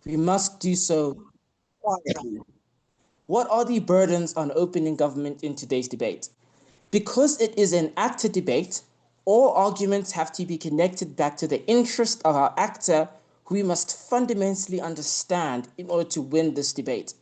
We must do so quietly. What are the burdens on opening government in today's debate? Because it is an actor debate, all arguments have to be connected back to the interest of our actor, who we must fundamentally understand in order to win this debate.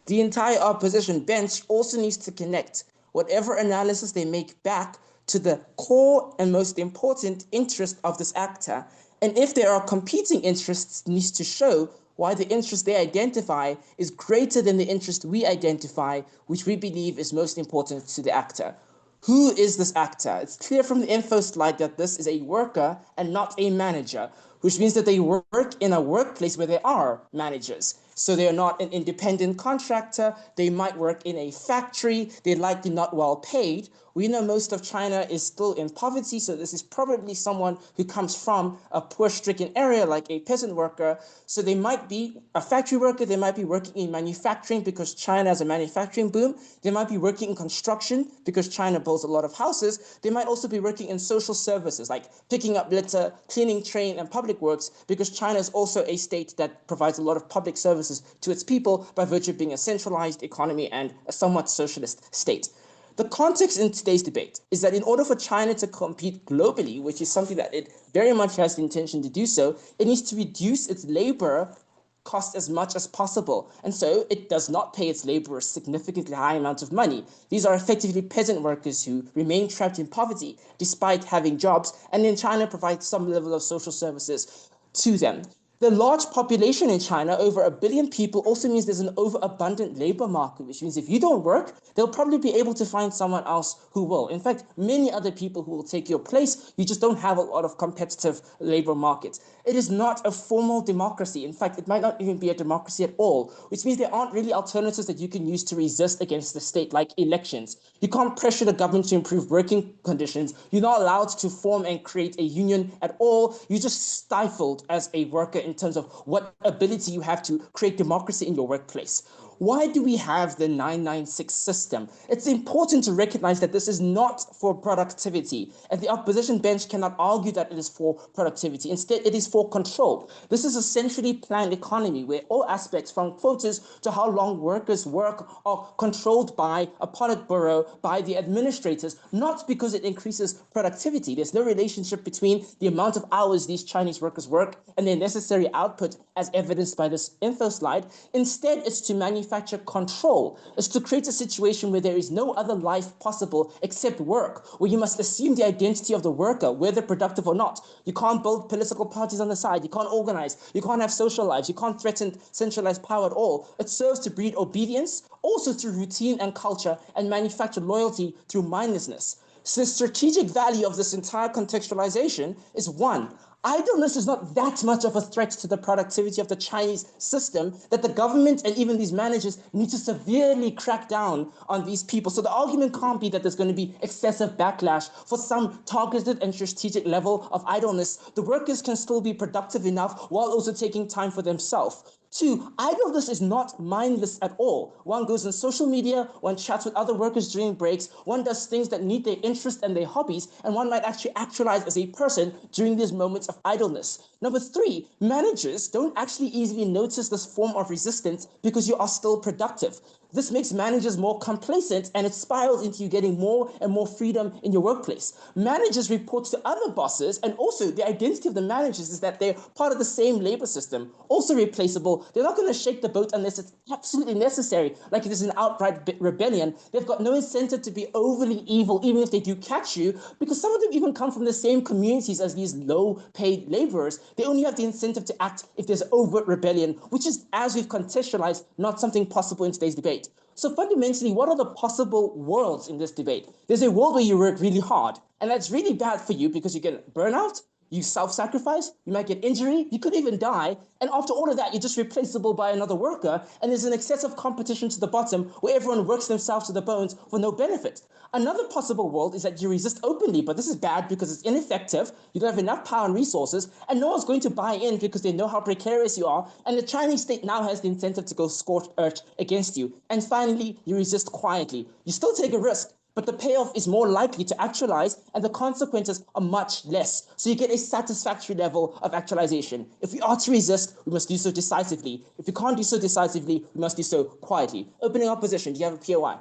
The entire opposition bench also needs to connect whatever analysis they make back to the core and most important interest of this actor. And if there are competing interests, needs to show why the interest they identify is greater than the interest we identify, which we believe is most important to the actor. Who is this actor? It's clear from the info slide that this is a worker and not a manager, which means that they work in a workplace where there are managers. So they are not an independent contractor. They might work in a factory. They're likely not well paid. We know most of China is still in poverty, so this is probably someone who comes from a poor-stricken area like a peasant worker. So they might be a factory worker, they might be working in manufacturing because China has a manufacturing boom. They might be working in construction because China builds a lot of houses. They might also be working in social services like picking up litter, cleaning train, and public works because China is also a state that provides a lot of public services to its people by virtue of being a centralized economy and a somewhat socialist state. The context in today's debate is that in order for China to compete globally, which is something that it very much has the intention to do so, it needs to reduce its labor cost as much as possible. And so it does not pay its laborers significantly high amounts of money. These are effectively peasant workers who remain trapped in poverty despite having jobs, and then China provides some level of social services to them. The large population in China, over 1 billion people, also means there's an overabundant labor market, which means if you don't work, they'll probably be able to find someone else who will. In fact, many other people who will take your place. You just don't have a lot of competitive labor markets. It is not a formal democracy. In fact, it might not even be a democracy at all, which means there aren't really alternatives that you can use to resist against the state, like elections. You can't pressure the government to improve working conditions. You're not allowed to form and create a union at all. You're just stifled as a worker in terms of what ability you have to create democracy in your workplace. Why do we have the 996 system? It's important to recognize that this is not for productivity, and the opposition bench cannot argue that it is for productivity. Instead, it is for control. This is a centrally planned economy where all aspects, from quotas to how long workers work, are controlled by a Politburo, by the administrators, not because it increases productivity. There's no relationship between the amount of hours these Chinese workers work and their necessary output, as evidenced by this info slide. Instead, it's to manufacture control. It's to create a situation where there is no other life possible except work, where you must assume the identity of the worker, whether productive or not. You can't build political parties on the side. You can't organize. You can't have social lives. You can't threaten centralized power at all. It serves to breed obedience, also through routine and culture, and manufacture loyalty through mindlessness. So the strategic value of this entire contextualization is one, idleness is not that much of a threat to the productivity of the Chinese system that the government and even these managers need to severely crack down on these people. So the argument can't be that there's going to be excessive backlash for some targeted and strategic level of idleness. The workers can still be productive enough while also taking time for themselves. Two, idleness is not mindless at all. One goes on social media, one chats with other workers during breaks, one does things that need their interest and their hobbies, and one might actually actualize as a person during these moments of idleness. Number three, managers don't actually easily notice this form of resistance because you are still productive. This makes managers more complacent and it spirals into you getting more and more freedom in your workplace. Managers report to other bosses, and also the identity of the managers is that they're part of the same labor system, also replaceable. They're not going to shake the boat unless it's absolutely necessary, like it is an outright rebellion. They've got no incentive to be overly evil, even if they do catch you, because some of them even come from the same communities as these low-paid laborers. They only have the incentive to act if there's overt rebellion, which is, as we've contextualized, not something possible in today's debate. So fundamentally, what are the possible worlds in this debate? There's a world where you work really hard, and that's really bad for you because you get burnout, you self-sacrifice, you might get injury, you could even die, and after all of that, you're just replaceable by another worker, and there's an excessive competition to the bottom where everyone works themselves to the bones for no benefit. Another possible world is that you resist openly, but this is bad because it's ineffective, you don't have enough power and resources, and no one's going to buy in because they know how precarious you are, and the Chinese state now has the incentive to go scorched earth against you. And finally, you resist quietly. You still take a risk, but the payoff is more likely to actualize and the consequences are much less. So you get a satisfactory level of actualization. If we are to resist, we must do so decisively. If we can't do so decisively, we must do so quietly. Opening opposition, do you have a POI?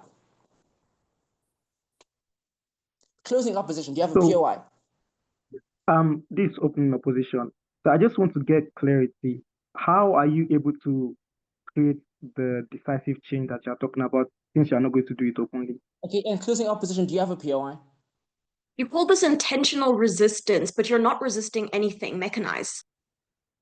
Closing opposition, do you have a POI? This opening opposition. So I just want to get clarity. How are you able to create the decisive change that you're talking about since you're not going to do it openly? Okay, and closing opposition, do you have a POI? You call this intentional resistance, but you're not resisting anything mechanized.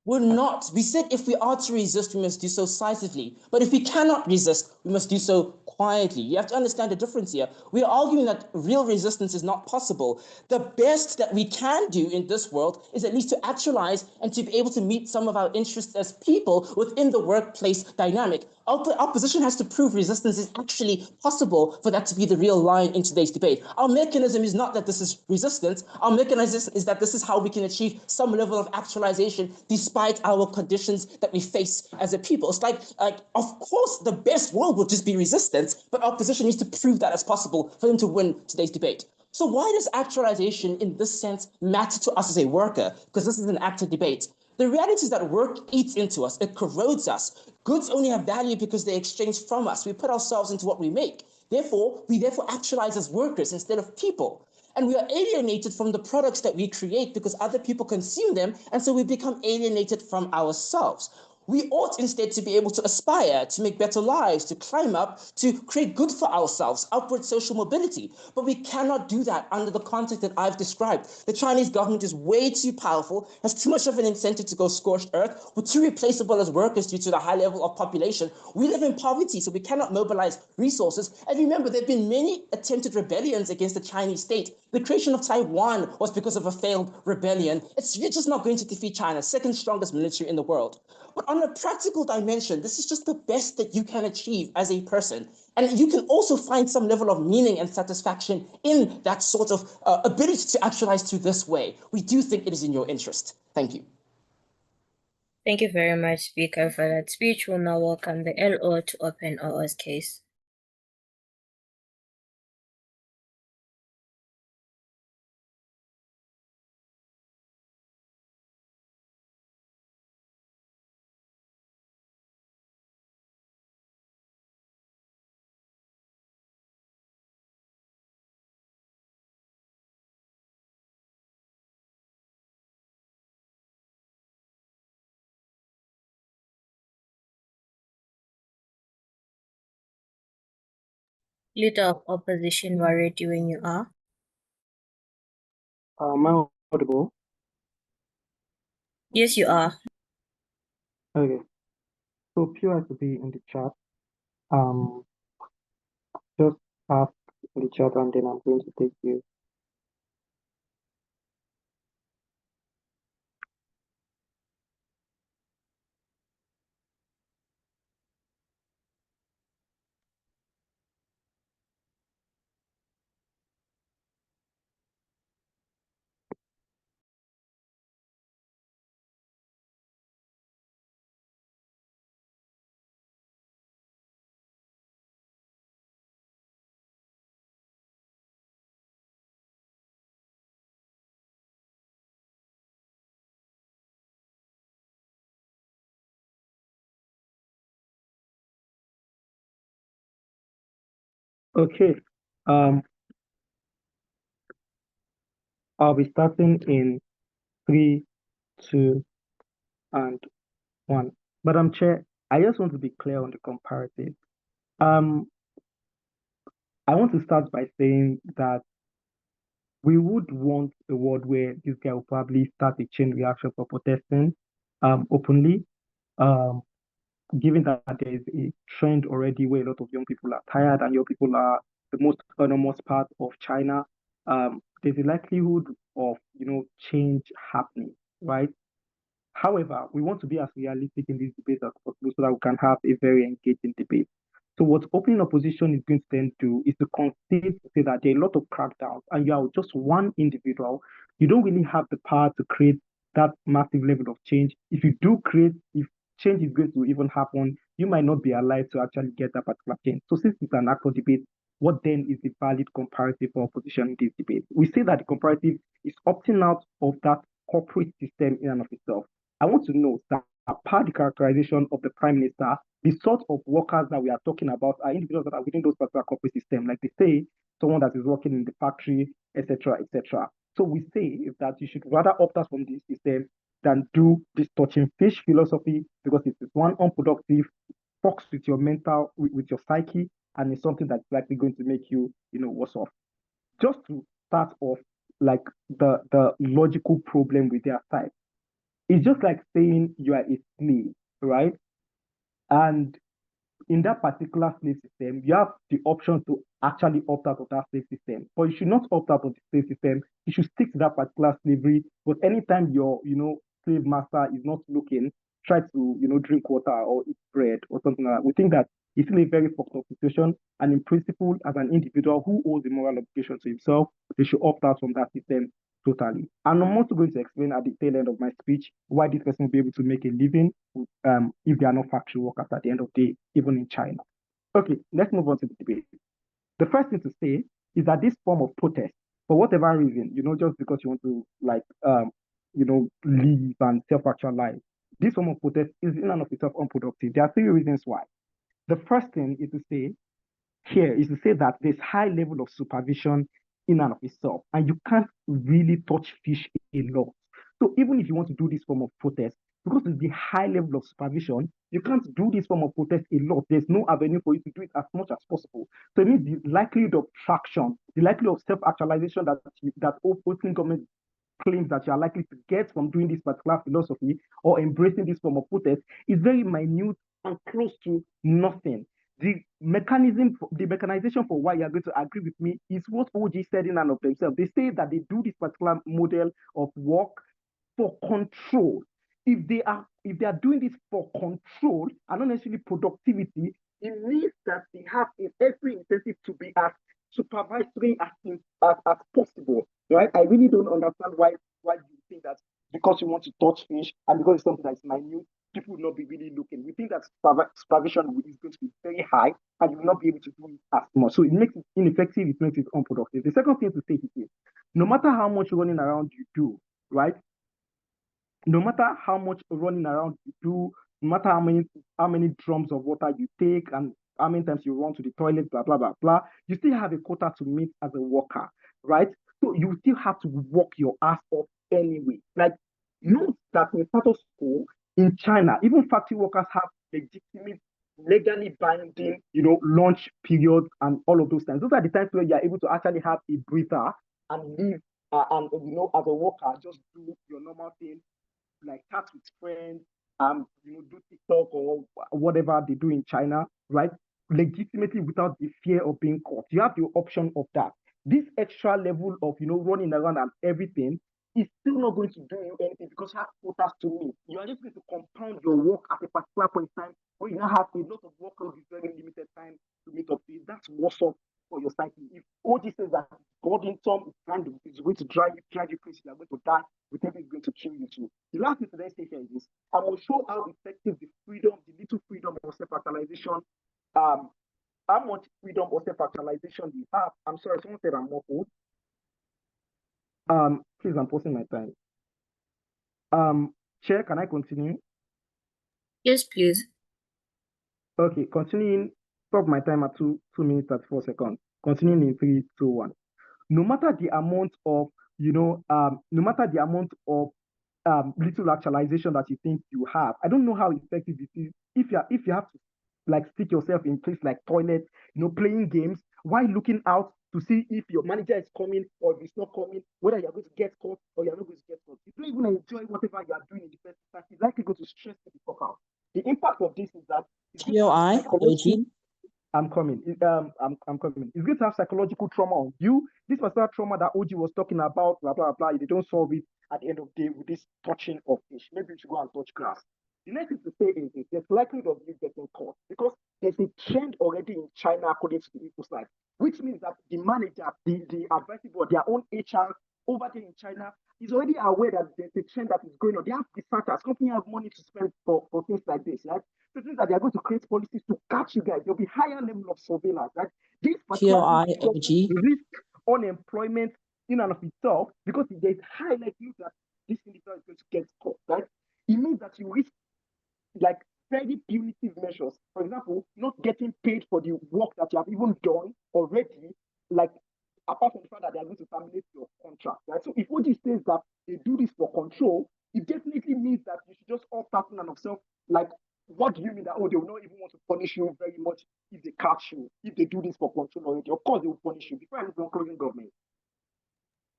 We're not. We said if we are to resist, we must do so decisively. But if we cannot resist, we must do so quietly. You have to understand the difference here. We are arguing that real resistance is not possible. The best that we can do in this world is at least to actualize and to be able to meet some of our interests as people within the workplace dynamic. Opposition has to prove resistance is actually possible for that to be the real line in today's debate. Our mechanism is not that this is resistance. Our mechanism is that this is how we can achieve some level of actualization despite our conditions that we face as a people. It's like of course, the best world would just be resistance, but opposition needs to prove that as possible for them to win today's debate. So why does actualization in this sense matter to us as a worker? Because this is an active debate. The reality is that work eats into us, it corrodes us. Goods only have value because they exchange from us. We put ourselves into what we make. We actualize as workers instead of people. And we are alienated from the products that we create because other people consume them, and so we become alienated from ourselves. We ought instead to be able to aspire to make better lives, to climb up, to create good for ourselves, upward social mobility. But we cannot do that under the context that I've described. The Chinese government is way too powerful, has too much of an incentive to go scorched earth. We're too replaceable as workers due to the high level of population. We live in poverty, so we cannot mobilize resources. And remember, there have been many attempted rebellions against the Chinese state. The creation of Taiwan was because of a failed rebellion. You're just not going to defeat China, second strongest military in the world. But on a practical dimension, this is just the best that you can achieve as a person. And you can also find some level of meaning and satisfaction in that sort of ability to actualize through this way. We do think it is in your interest. Thank you. Thank you very much, Speaker, for that speech. We'll now welcome the LO to open OO's case. Leader of Opposition, Wareti, when you are. Am I audible? Yes, you are. Okay. So POI to be in the chat. Just ask in the chat and then I'm going to take you. Okay. I'll be starting in 3, 2, and 1. Madam Chair, I just want to be clear on the comparative. I want to start by saying that we would want a world where this guy will probably start a chain reaction for protesting openly, given that there is a trend already where a lot of young people are tired and young people are the most autonomous part of China. There's a likelihood of change happening, right? However, we want to be as realistic in this debate as possible so that we can have a very engaging debate. So what opening opposition is going to then do is to concede to say that there are a lot of crackdowns and you are just one individual. You don't really have the power to create that massive level of change. If you do create, if change is going to even happen, you might not be alive to actually get that particular change. So since it's an actual debate, what then is the valid comparative for opposition in this debate? We say that the comparative is opting out of that corporate system in and of itself. I want to know that apart the characterization of the prime minister, the sort of workers that we are talking about are individuals that are within those particular corporate system. Like they say, someone that is working in the factory, etc., etc. So we say that you should rather opt out from this system than do this touching fish philosophy because it is one unproductive, fucks with your mental, with your psyche, and it's something that's likely going to make you, worse off. Just to start off, like the logical problem with their side, it's just like saying you are a slave, right? And in that particular slave system, you have the option to actually opt out of that slave system. But you should not opt out of the slave system. You should stick to that particular slavery. But anytime your, slave master is not looking, try to, drink water or eat bread or something like that. We think that it's still a very fucked up situation. And in principle, as an individual who owes the moral obligation to himself, they should opt out from that system totally. And I'm also going to explain at the tail end of my speech why this person will be able to make a living if they are not factory workers at the end of the day, even in China. Okay, let's move on to the debate. The first thing to say is that this form of protest, for whatever reason, just because you want to leave and self-actualize, this form of protest is in and of itself unproductive. There are three reasons why. The first thing is to say that there's high level of supervision in and of itself, and you can't really touch fish a lot. So even if you want to do this form of protest, because of the high level of supervision, you can't do this form of protest a lot. There's no avenue for you to do it as much as possible. So it means the likelihood of traction, the likelihood of self-actualization that opening government claims that you are likely to get from doing this particular philosophy or embracing this form of protest is very minute and close to nothing. The mechanization for why you are going to agree with me is what OG said in and of themselves. They say that they do this particular model of work for control. If they are doing this for control and not necessarily productivity, it means that they have every incentive to be as supervisory as possible. Right? I really don't understand why you think that because you want to touch fish and because it's something that is minute, people will not be really looking. We think that supervision is going to be very high and you will not be able to do it as much. So it makes it ineffective, it makes it unproductive. The second thing to say is no matter how much running around you do, right? No matter how much running around you do, no matter how many drums of water you take and how many times you run to the toilet, blah, blah, blah, blah, you still have a quota to meet as a worker, right? So you still have to work your ass off anyway. Like, note that in status quo in China, even factory workers have legitimate, legally binding, lunch periods and all of those times. Those are the times where you are able to actually have a breather and live and as a worker, just do your normal thing, like chat with friends, do TikTok or whatever they do in China, right? Legitimately without the fear of being caught. You have the option of that. This extra level of running around and everything is still not going to do you anything because you have quotas to meet. You are just going to compound your work at a particular point in time where you now have a lot of workload with very limited time to meet up to it. That's what's up for your psyche. If all this says that burdensome is going to drive you crazy, you're going to die, we think it's going to kill you too. The last thing today station is this. I will show how effective the little freedom of self-actualization, how much freedom or self-actualization you have. I'm sorry, someone said I'm muffled. Please, I'm posting my time. Chair, can I continue? Yes, please. Okay, continuing. Stop my time at 2 minutes 34 seconds. Continuing in 3, 2, 1. No matter the amount of, little actualization that you think you have, I don't know how effective it is. If you have to stick yourself in place like toilet, playing games, while looking out to see if your manager is coming or if it's not coming, whether you're going to get caught or you're not going to get caught. You don't even enjoy whatever you are doing in the first instance. It's likely going to stress the fuck out. The impact of this is that TOI, OG. I'm coming. I'm coming. It's going to have psychological trauma on you. This was that trauma that OG was talking about, blah, blah, blah. They don't solve it at the end of the day with this touching of fish. Maybe you should go and touch grass. The next thing to say is this. There's likelihood of you getting caught because there's a trend already in China according to the info slide, which means that the manager, the advisory board, their own HR over there in China is already aware that there's a trend that is going on. They have researchers, companies have money to spend for things like this, right? So things that they are going to create policies to catch you guys. There'll be higher level of surveillance, right? This particular POI, risk unemployment in and of itself, because there's high likelihood that this individual is going to get caught, right? It means that you risk like very punitive measures. For example, not getting paid for the work that you have even done already, like apart from the fact that they are going to terminate your contract, right? So if OG says that they do this for control, it definitely means that you should just opt out and of self. Like, what do you mean that, oh, they will not even want to punish you very much if they catch you, if they do this for control already? Of course, they will punish you. Before I move on, closing government.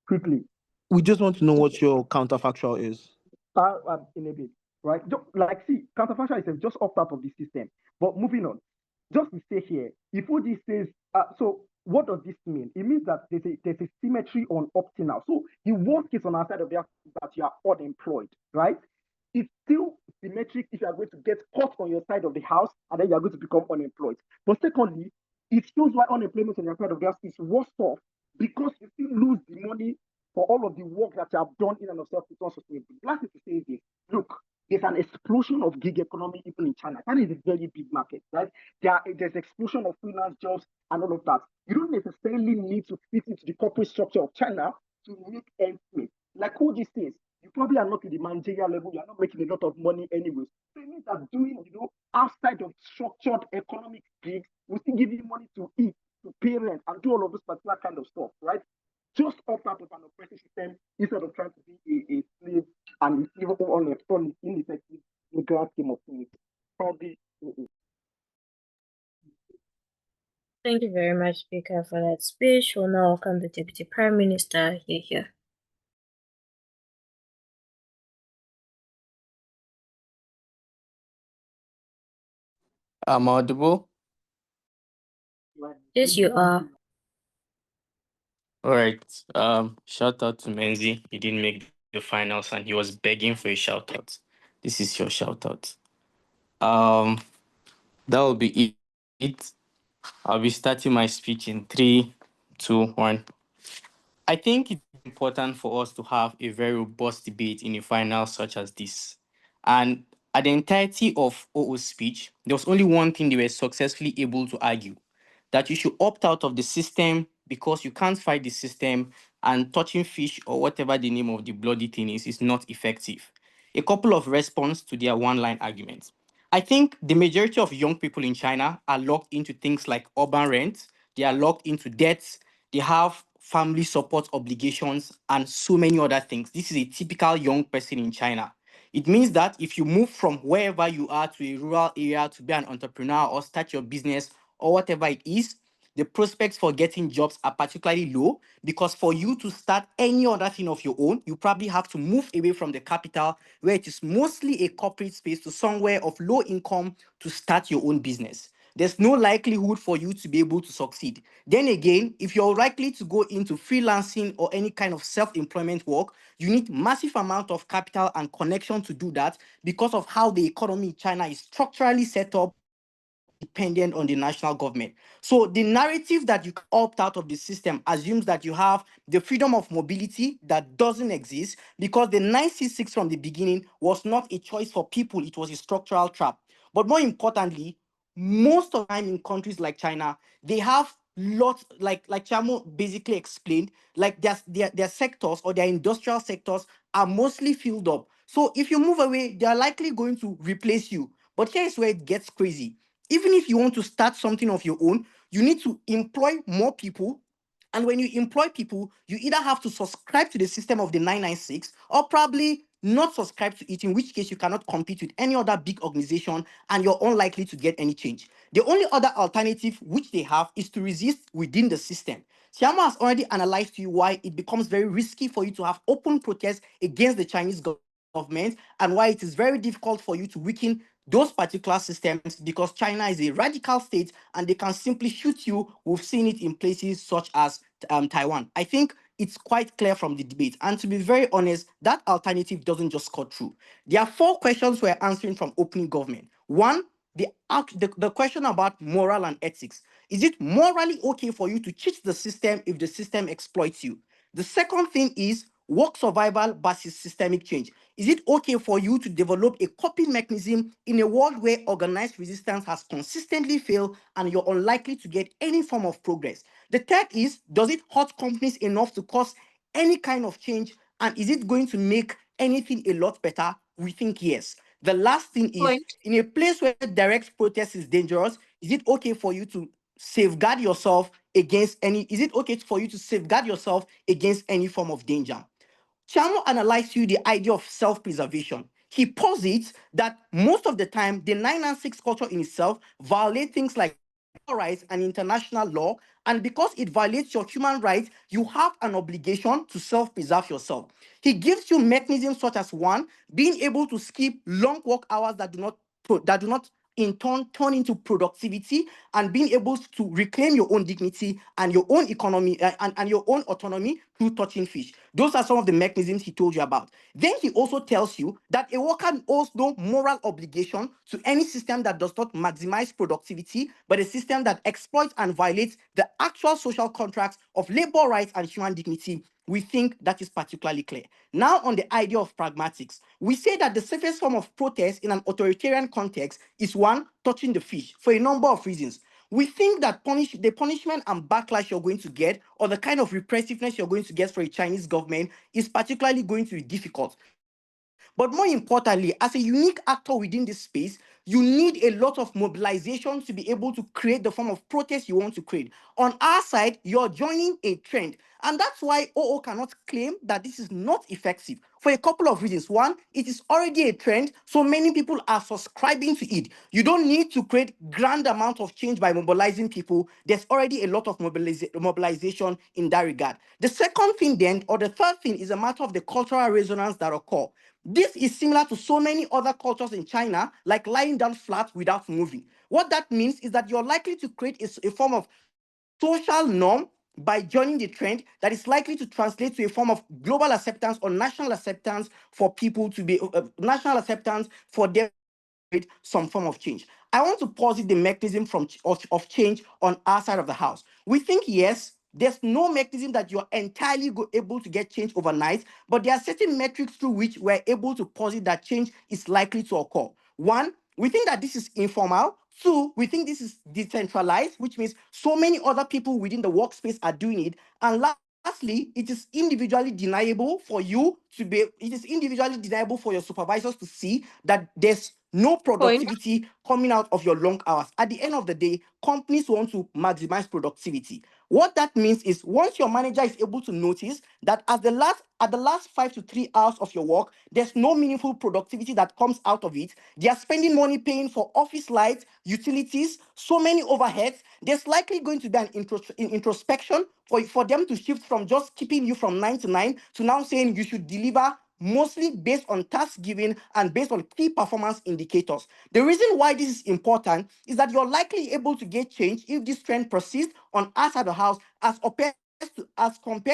Quickly. We just want to know what your counterfactual is. In a bit, right? Like, see, counterfactual is just opt out of the system. But moving on, just to stay here, if OG says, so what does this mean? It means that there's a symmetry on opting out. So the worst case on our side of that you are unemployed, right? It's still symmetric if you are going to get caught on your side of the house and then you are going to become unemployed. But secondly, it shows why unemployment on your side of the house is worse off, because you still lose the money for all of the work that you have done in and of self to turn sustainable. Last thing to say is this: look, there's an explosion of gig economy even in China. China is a very big market, right? There's explosion of freelance jobs and all of that. You don't necessarily need to fit into the corporate structure of China to make ends meet. Like all these things, you probably are not to the managerial level. You are not making a lot of money anyways. So it means that doing, outside of structured economic gigs will still give you money to eat, to pay rent, and do all of this particular kind of stuff, right? Just opt out of an oppressive system instead of trying to be a slave and even on ineffective in the grand scheme of things. Probably. Thank you very much, Speaker, for that speech. We'll now welcome the Deputy Prime Minister here. I'm audible. Yes, you are. All right. Shout out to Menzi. He didn't make the finals and he was begging for a shout out. This is your shout out. That will be it. I'll be starting my speech in 3, 2, 1. I think it's important for us to have a very robust debate in a final such as this. And at the entirety of OO's speech, there was only one thing they were successfully able to argue: that you should opt out of the system because you can't fight the system, and touching fish or whatever the name of the bloody thing is not effective. A couple of response to their one-line arguments. I think the majority of young people in China are locked into things like urban rent, they are locked into debts, they have family support obligations, and so many other things. This is a typical young person in China. It means that if you move from wherever you are to a rural area to be an entrepreneur or start your business or whatever it is, the prospects for getting jobs are particularly low, because for you to start any other thing of your own, you probably have to move away from the capital, where it is mostly a corporate space, to somewhere of low income to start your own business. There's no likelihood for you to be able to succeed. Then again, if you're likely to go into freelancing or any kind of self-employment work, you need massive amount of capital and connection to do that, because of how the economy in China is structurally set up, dependent on the national government. So the narrative that you opt out of the system assumes that you have the freedom of mobility that doesn't exist, because the 966 from the beginning was not a choice for people, it was a structural trap. But more importantly, most of the time in countries like China, they have lots, like Chamo basically explained, like their sectors or their industrial sectors are mostly filled up. So if you move away, they are likely going to replace you. But here's where it gets crazy. Even if you want to start something of your own, you need to employ more people. And when you employ people, you either have to subscribe to the system of the 996 or probably not subscribe to it, in which case you cannot compete with any other big organization and you're unlikely to get any change. The only other alternative which they have is to resist within the system. Siamo has already analyzed to you why it becomes very risky for you to have open protests against the Chinese government, and why it is very difficult for you to weaken those particular systems, because China is a radical state and they can simply shoot you. We've seen it in places such as Taiwan. I think it's quite clear from the debate. And to be very honest, that alternative doesn't just cut through. There are 4 questions we're answering from opening government. One, the question about moral and ethics. Is it morally okay for you to cheat the system if the system exploits you? The second thing is work survival versus systemic change. Is it okay for you to develop a coping mechanism in a world where organized resistance has consistently failed and you're unlikely to get any form of progress? The third is, does it hurt companies enough to cause any kind of change? And is it going to make anything a lot better? We think yes. The last thing is, Point. in a place where direct protest is dangerous, is it okay for you to safeguard yourself against any, is it okay for you to safeguard yourself against any form of danger? Chamo analyzed you the idea of self-preservation. He posits that most of the time, the 996 culture in itself violates things like rights and international law, and because it violates your human rights, you have an obligation to self-preserve yourself. He gives you mechanisms such as one, being able to skip long work hours that do not in turn into productivity, and being able to reclaim your own dignity and your own economy and your own autonomy through touching fish. Those are some of the mechanisms he told you about. Then he also tells you that a worker owes no moral obligation to any system that does not maximize productivity, but a system that exploits and violates the actual social contracts of labor rights and human dignity. We think that is particularly clear. Now, on the idea of pragmatics, we say that the safest form of protest in an authoritarian context is one, touching the fish, for a number of reasons. We think that the punishment and backlash you're going to get, or the kind of repressiveness you're going to get for a Chinese government, is particularly going to be difficult. But more importantly, as a unique actor within this space, you need a lot of mobilization to be able to create the form of protest you want to create. On our side, you're joining a trend. And that's why OO cannot claim that this is not effective for a couple of reasons. One, it is already a trend, so many people are subscribing to it. You don't need to create grand amount of change by mobilizing people. There's already a lot of mobilization in that regard. The second thing then, or the third thing, is a matter of the cultural resonance that occur. This is similar to so many other cultures in China, like lying down flat without moving. What that means is that you're likely to create a form of social norm by joining the trend that is likely to translate to a form of global acceptance or national acceptance for people to be national acceptance for them to create some form of change. I want to posit the mechanism of change on our side of the house. We think yes, there's no mechanism that you're entirely able to get change overnight, but there are certain metrics through which we're able to posit that change is likely to occur. One, we think that this is informal. Two, we think this is decentralized, which means so many other people within the workspace are doing it. And lastly, it is individually deniable for you to be, it is individually deniable for your supervisors to see that there's no productivity coming out of your long hours. At the end of the day, companies want to maximize productivity. What that means is once your manager is able to notice that at the last 5 to 3 hours of your work, there's no meaningful productivity that comes out of it. They are spending money paying for office lights, utilities, so many overheads. There's likely going to be an introspection for them to shift from just keeping you from 9 to 9 to now saying you should deliver mostly based on task giving and based on key performance indicators. The reason why this is important is that you're likely able to get change if this trend persists on our side of the house as compared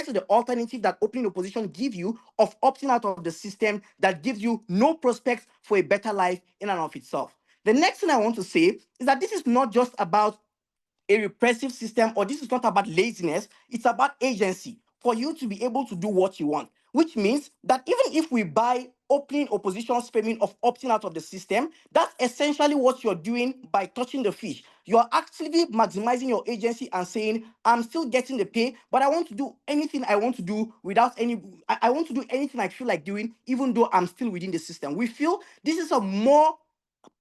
to the alternative that opening opposition give you of opting out of the system that gives you no prospects for a better life in and of itself. The next thing I want to say is that this is not just about a repressive system, or this is not about laziness, it's about agency for you to be able to do what you want, which means that even if we buy opening opposition's payment of opting out of the system, that's essentially what you're doing by touching the fish. You're actively maximizing your agency and saying, I'm still getting the pay, but I want to do anything I want to do without any, I want to do anything I feel like doing, even though I'm still within the system. We feel this is a more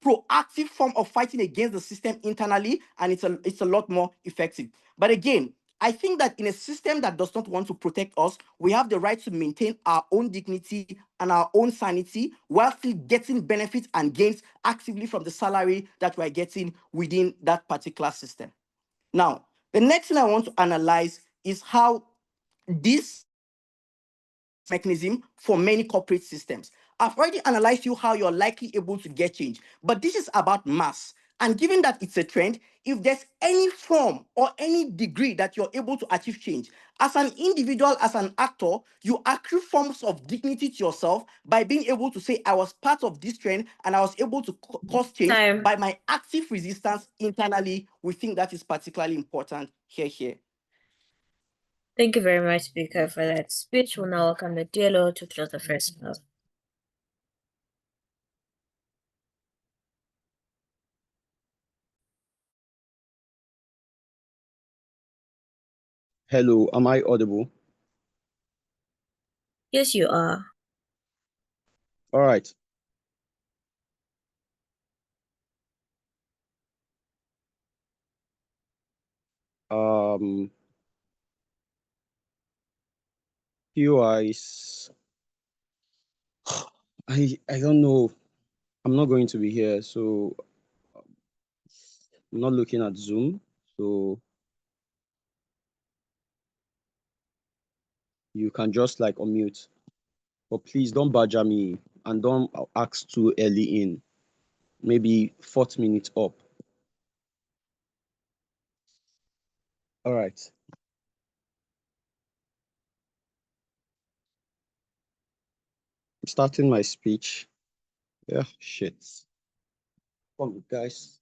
proactive form of fighting against the system internally, and it's a lot more effective. But again, I think that in a system that does not want to protect us, we have the right to maintain our own dignity and our own sanity while still getting benefits and gains actively from the salary that we're getting within that particular system. Now, the next thing I want to analyze is how this mechanism for many corporate systems. I've already analyzed you how you're likely able to get change, but this is about mass. And given that it's a trend, if there's any form or any degree that you're able to achieve change, as an individual, as an actor, you accrue forms of dignity to yourself by being able to say, I was part of this trend and I was able to cause change by my active resistance internally. We think that is particularly important here. Thank you very much, Speaker, for that speech. We'll now welcome the DLO to close the first panel. Hello, am I audible? Yes, you are. All right. POIs. I don't know. I'm not going to be here, so I'm not looking at Zoom. So you can just like unmute. But please don't badger me and don't ask too early in. Maybe 4th minute up. All right. I'm starting my speech. Yeah, shit. Come on, guys.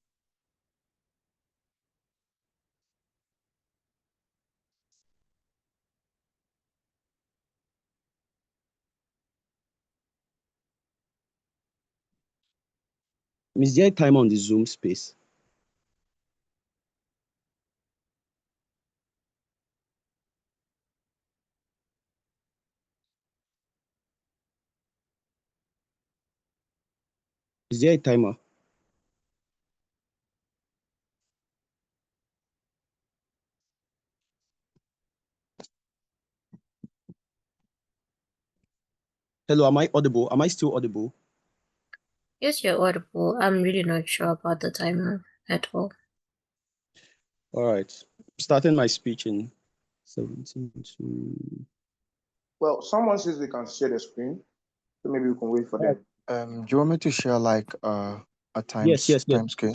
Is there time on the Zoom space? Is there a timer? Hello, am I audible? Am I still audible? Yes, you're audible. I'm really not sure about the timer at all. All right. Starting my speech in 17 to... Well, someone says they can share the screen, so maybe we can wait for them. Do you want me to share like a time Yes. time scale?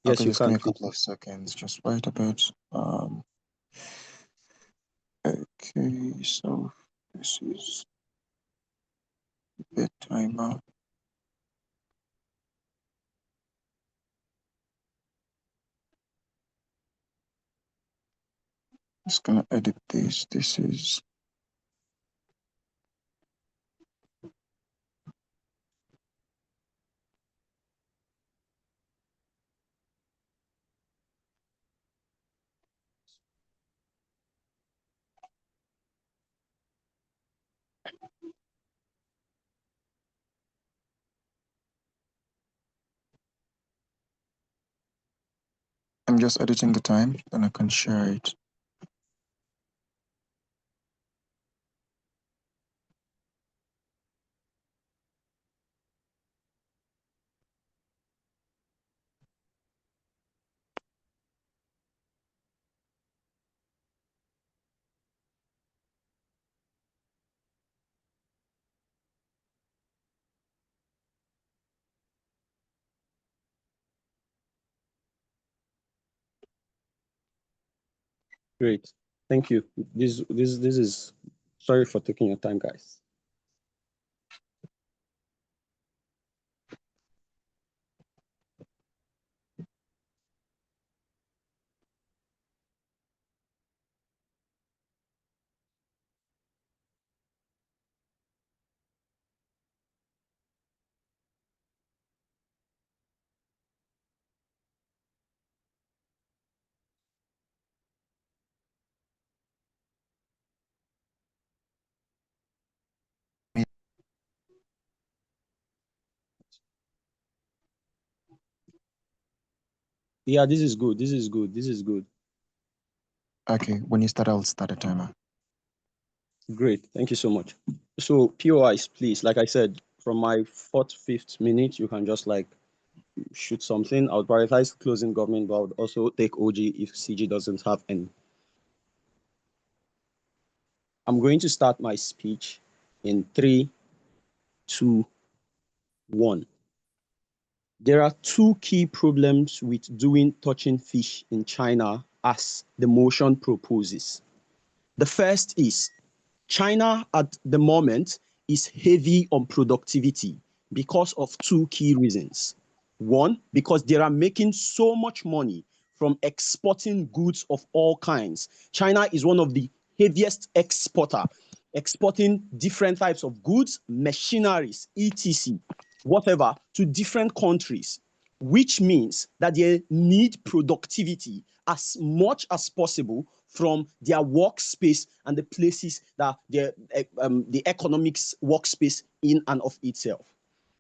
Yes, Okay, you just give me a can. couple of seconds. Just wait a bit. Okay, so this is the timer. Just gonna edit this. This is I'm just editing the time, then I can share it. Great. Thank you. This is sorry for taking your time, guys. Yeah, this is good. This is good. This is good. Okay, when you start, I'll start a timer. Great. Thank you so much. So POIs, please, like I said, from my 4th, 5th minute, you can just like shoot something. I would prioritize closing government, but I would also take OG if CG doesn't have any. I'm going to start my speech in 3, 2, 1. There are 2 key problems with doing touching fish in China as the motion proposes. The first is China at the moment is heavy on productivity because of 2 key reasons. One, because they are making so much money from exporting goods of all kinds. China is one of the heaviest exporter, exporting different types of goods, machineries, etc., whatever, to different countries, which means that they need productivity as much as possible from their workspace and the places that the economics workspace in and of itself.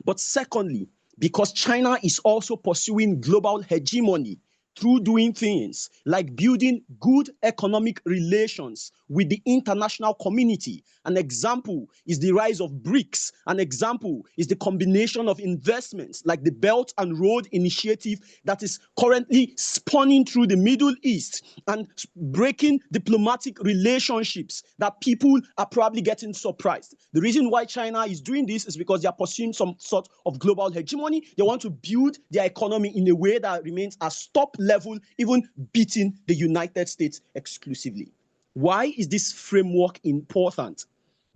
But secondly, because China is also pursuing global hegemony through doing things like building good economic relations with the international community. An example is the rise of BRICS. An example is the combination of investments like the Belt and Road Initiative that is currently spawning through the Middle East and breaking diplomatic relationships that people are probably getting surprised. The reason why China is doing this is because they are pursuing some sort of global hegemony. They want to build their economy in a way that remains as top level, even beating the United States exclusively. Why is this framework important?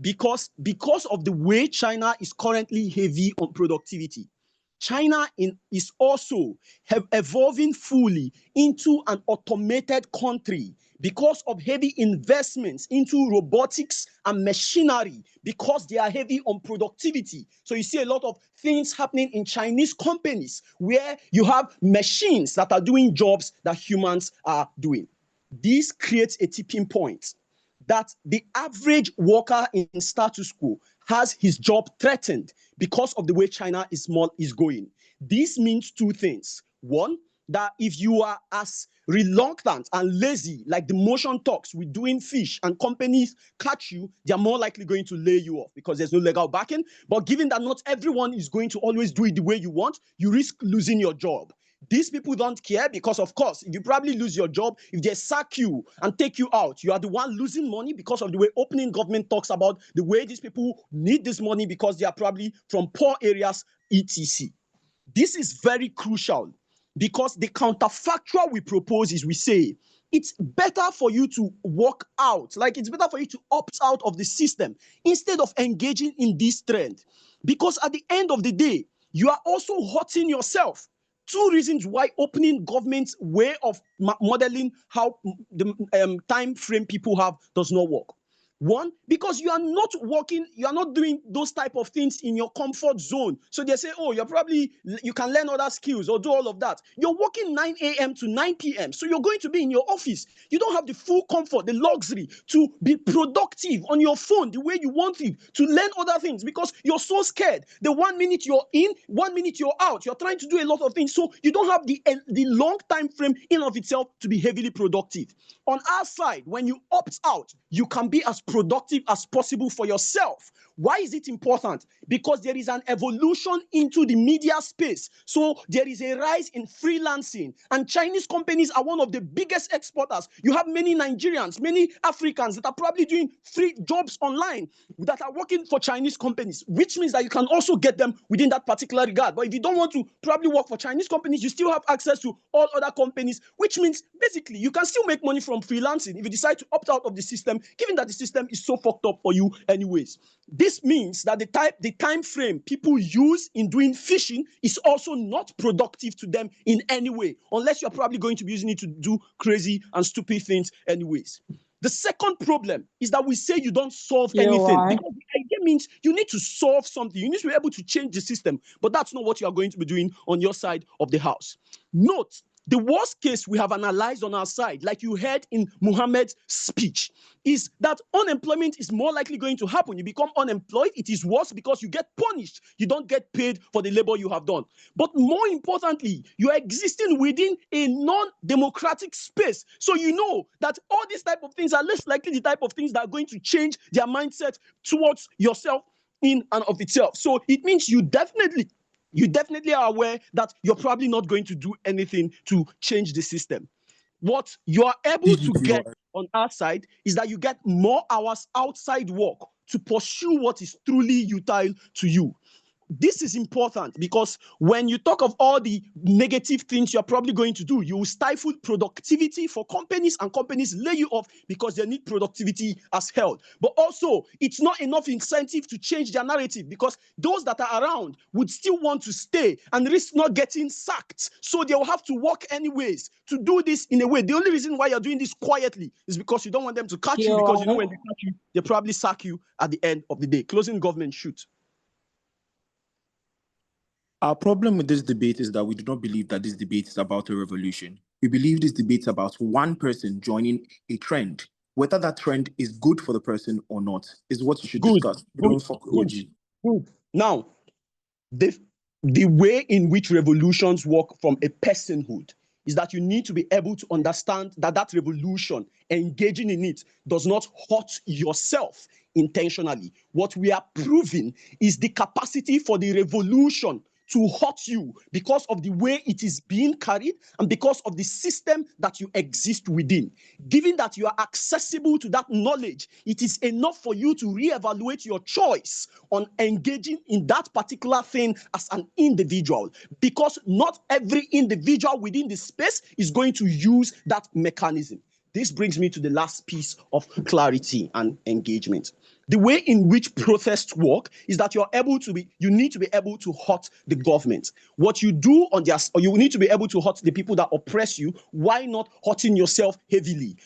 Because of the way China is currently heavy on productivity. China is also evolving fully into an automated country because of heavy investments into robotics and machinery, because they are heavy on productivity. So you see a lot of things happening in Chinese companies where you have machines that are doing jobs that humans are doing. This creates a tipping point that the average worker in status quo has his job threatened because of the way China is going. This means two things. One, that if you are as reluctant and lazy, like the motion talks with doing fish, and companies catch you, they're more likely going to lay you off because there's no legal backing. But given that not everyone is going to always do it the way you want, you risk losing your job. These people don't care because, of course, if you probably lose your job, if they sack you and take you out, you are the one losing money because of the way opening government talks about the way these people need this money because they are probably from poor areas, etc. This is very crucial because the counterfactual we propose is we say it's better for you to walk out, like it's better for you to opt out of the system instead of engaging in this trend. Because at the end of the day, you are also hurting yourself. Two reasons why opening government's way of modeling how the time frame people have does not work. One, because you are not working, you are not doing those type of things in your comfort zone. So they say, oh, you can learn other skills or do all of that. You're working 9 a.m. to 9 p.m. So you're going to be in your office. You don't have the full comfort, the luxury to be productive on your phone the way you want it, to learn other things because you're so scared. The 1 minute you're in, 1 minute you're out. You're trying to do a lot of things. So you don't have the long time frame in of itself to be heavily productive. On our side, when you opt out, you can be as productive as possible for yourself. Why is it important? Because there is an evolution into the media space. So there is a rise in freelancing, and Chinese companies are one of the biggest exporters. You have many Nigerians, many Africans that are probably doing free jobs online that are working for Chinese companies, which means that you can also get them within that particular regard. But if you don't want to probably work for Chinese companies, you still have access to all other companies, which means basically you can still make money from freelancing if you decide to opt out of the system, given that the system is so fucked up for you anyways. This means that the time frame people use in doing fishing is also not productive to them in any way, unless you're probably going to be using it to do crazy and stupid things anyways. The second problem is that we say you don't solve anything, because the idea means you need to solve something. You need to be able to change the system, but that's not what you are going to be doing on your side of the house. Note, the worst case we have analyzed on our side, like you heard in Muhammad's speech, is that unemployment is more likely going to happen. You become unemployed, it is worse because you get punished. You don't get paid for the labor you have done. But more importantly, you are existing within a non-democratic space. So you know that all these type of things are less likely the type of things that are going to change their mindset towards yourself in and of itself. So it means you definitely are aware that you're probably not going to do anything to change the system. What you are able to get on our side is that you get more hours outside work to pursue what is truly utile to you. this is important because when you talk of all the negative things you're probably going to do, you will stifle productivity for companies, and companies lay you off because they need productivity as hell. But also, it's not enough incentive to change their narrative because those that are around would still want to stay and risk not getting sacked. So they will have to work anyways to do this in a way. The only reason why you're doing this quietly is because you don't want them to catch you, because you know when they catch you, they probably sack you at the end of the day. Closing government shoot. Our problem with this debate is that we do not believe that this debate is about a revolution. We believe this debate is about one person joining a trend. Whether that trend is good for the person or not is what you should discuss. Good. Now, the way in which revolutions work from a personhood is that you need to be able to understand that that revolution, engaging in it, does not hurt yourself intentionally. What we are proving is the capacity for the revolution to hurt you because of the way it is being carried and because of the system that you exist within. Given that you are accessible to that knowledge, it is enough for you to reevaluate your choice on engaging in that particular thing as an individual, because not every individual within the space is going to use that mechanism. This brings me to the last piece of clarity and engagement. The way in which protests work is that you need to be able to hurt the government. What you do or you need to be able to hurt the people that oppress you. Why not hurting yourself heavily?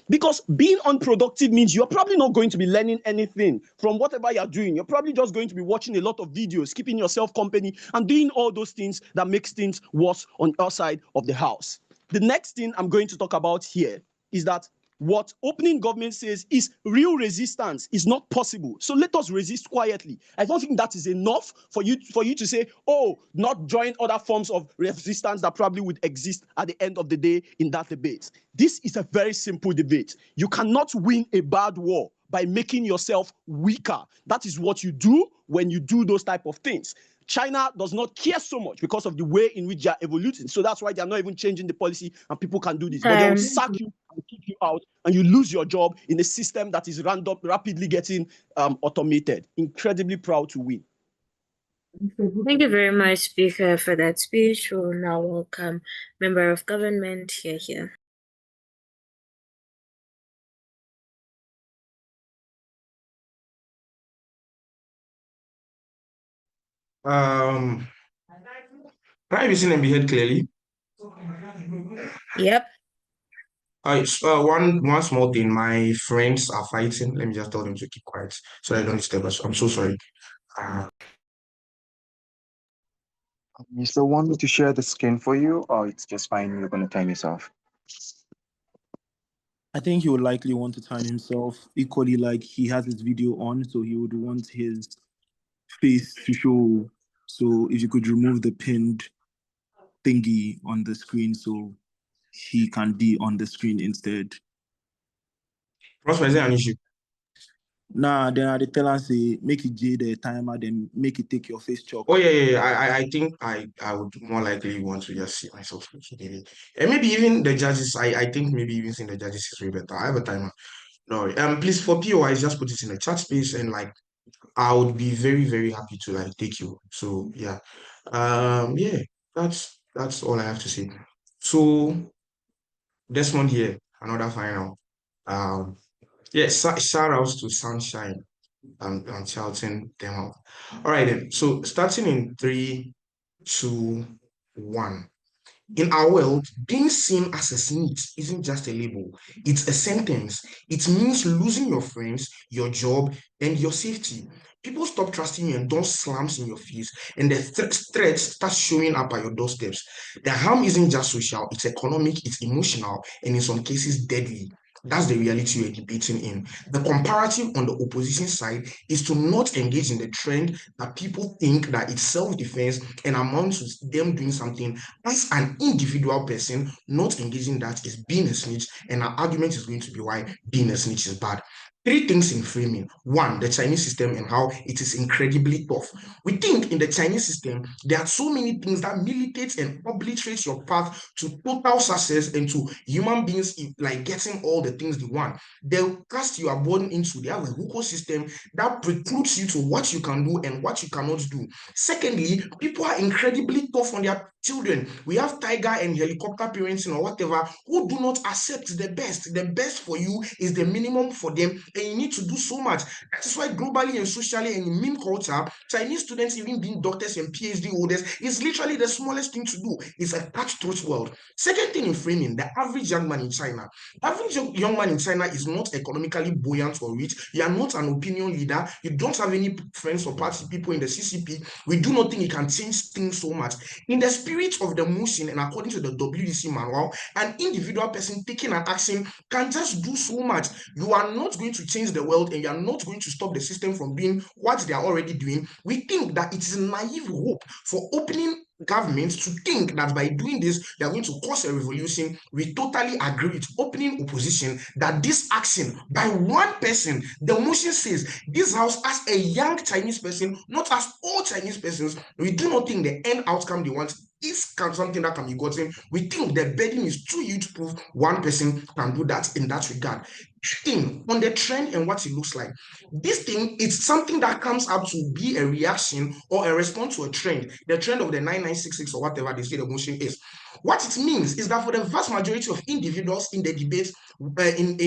Because being unproductive means you're probably not going to be learning anything from whatever you're doing. You're probably just going to be watching a lot of videos, keeping yourself company, and doing all those things that makes things worse on our side of the house. The next thing I'm going to talk about here is that what opening government says is real resistance is not possible. So let us resist quietly. I don't think that is enough for you to say, oh, not join other forms of resistance that probably would exist at the end of the day in that debate. This is a very simple debate. You cannot win a bad war by making yourself weaker. That is what you do when you do those type of things. China does not care so much because of the way in which they are evoluting. So that's why they are not even changing the policy and people can do this. But they will sack you and kick you out and you lose your job in a system that is rapidly getting automated. Incredibly proud to win. Thank you very much, Speaker, for that speech. We'll now welcome Member of Government here. Can I be seen and be heard clearly? Yep. One small thing. My friends are fighting. Let me just tell them to keep quiet so I don't disturb us. I'm so sorry. You still want me to share the screen for you, or it's just fine? You're going to time yourself. I think he would likely want to time himself equally, like he has his video on, so he would want his face to show. So if you could remove the pinned thingy on the screen so he can be on the screen instead. Prosper, is there an issue? Nah, then I tell us make it J the timer, then make it take your face chalk. Oh yeah. I think I would more likely want to just see myself speaking. And maybe even the judges. I think maybe even seeing the judges is way better. I have a timer. No, please for POIs just put it in the chat space and I would be very, very happy to take you. So yeah. Yeah, that's all I have to say. So Desmond here, another final. Shout outs to Sunshine. I'm shouting them out. All right then. So starting in 3, 2, 1. In our world, being seen as a snitch isn't just a label, it's a sentence. It means losing your friends, your job, and your safety. People stop trusting you and don't slams in your face, and the threats start showing up at your doorsteps. The harm isn't just social, it's economic, it's emotional, and in some cases, deadly. That's the reality we're debating in. The comparative on the opposition side is to not engage in the trend that people think that it's self-defense and amounts to them doing something as an individual person. Not engaging that is being a snitch, and our argument is going to be why being a snitch is bad. Three things in framing. One, the Chinese system and how it is incredibly tough. We think in the Chinese system, there are so many things that militate and obliterates your path to total success and to human beings like getting all the things they want. The caste you are born into, they have a hukou system that precludes you to what you can do and what you cannot do. Secondly, people are incredibly tough on their children. We have tiger and helicopter parenting or whatever who do not accept the best. The best for you is the minimum for them, and you need to do so much. That is why globally and socially and in meme culture, Chinese students even being doctors and PhD holders is literally the smallest thing to do. It's a cutthroat world. Second thing in framing, the average young man in China. Average young man in China is not economically buoyant or rich. You are not an opinion leader. You don't have any friends or party people in the CCP. We do not think you can change things so much. In the spirit of the motion and according to the WDC manual, an individual person taking an action can just do so much. You are not going to change the world and you are not going to stop the system from doing what they are already doing. We think that it is naive hope for opening governments to think that by doing this, they are going to cause a revolution. We totally agree with opening opposition that this action by one person, the motion says this house as a young Chinese person, not as all Chinese persons, we do not think the end outcome they want is something that can be gotten. We think the burden is too huge to prove one person can do that in that regard. Thing on the trend and what it looks like. This thing is something that comes up to be a reaction or a response to a trend, the trend of the 9966 or whatever they say the motion is. What it means is that for the vast majority of individuals in the debate in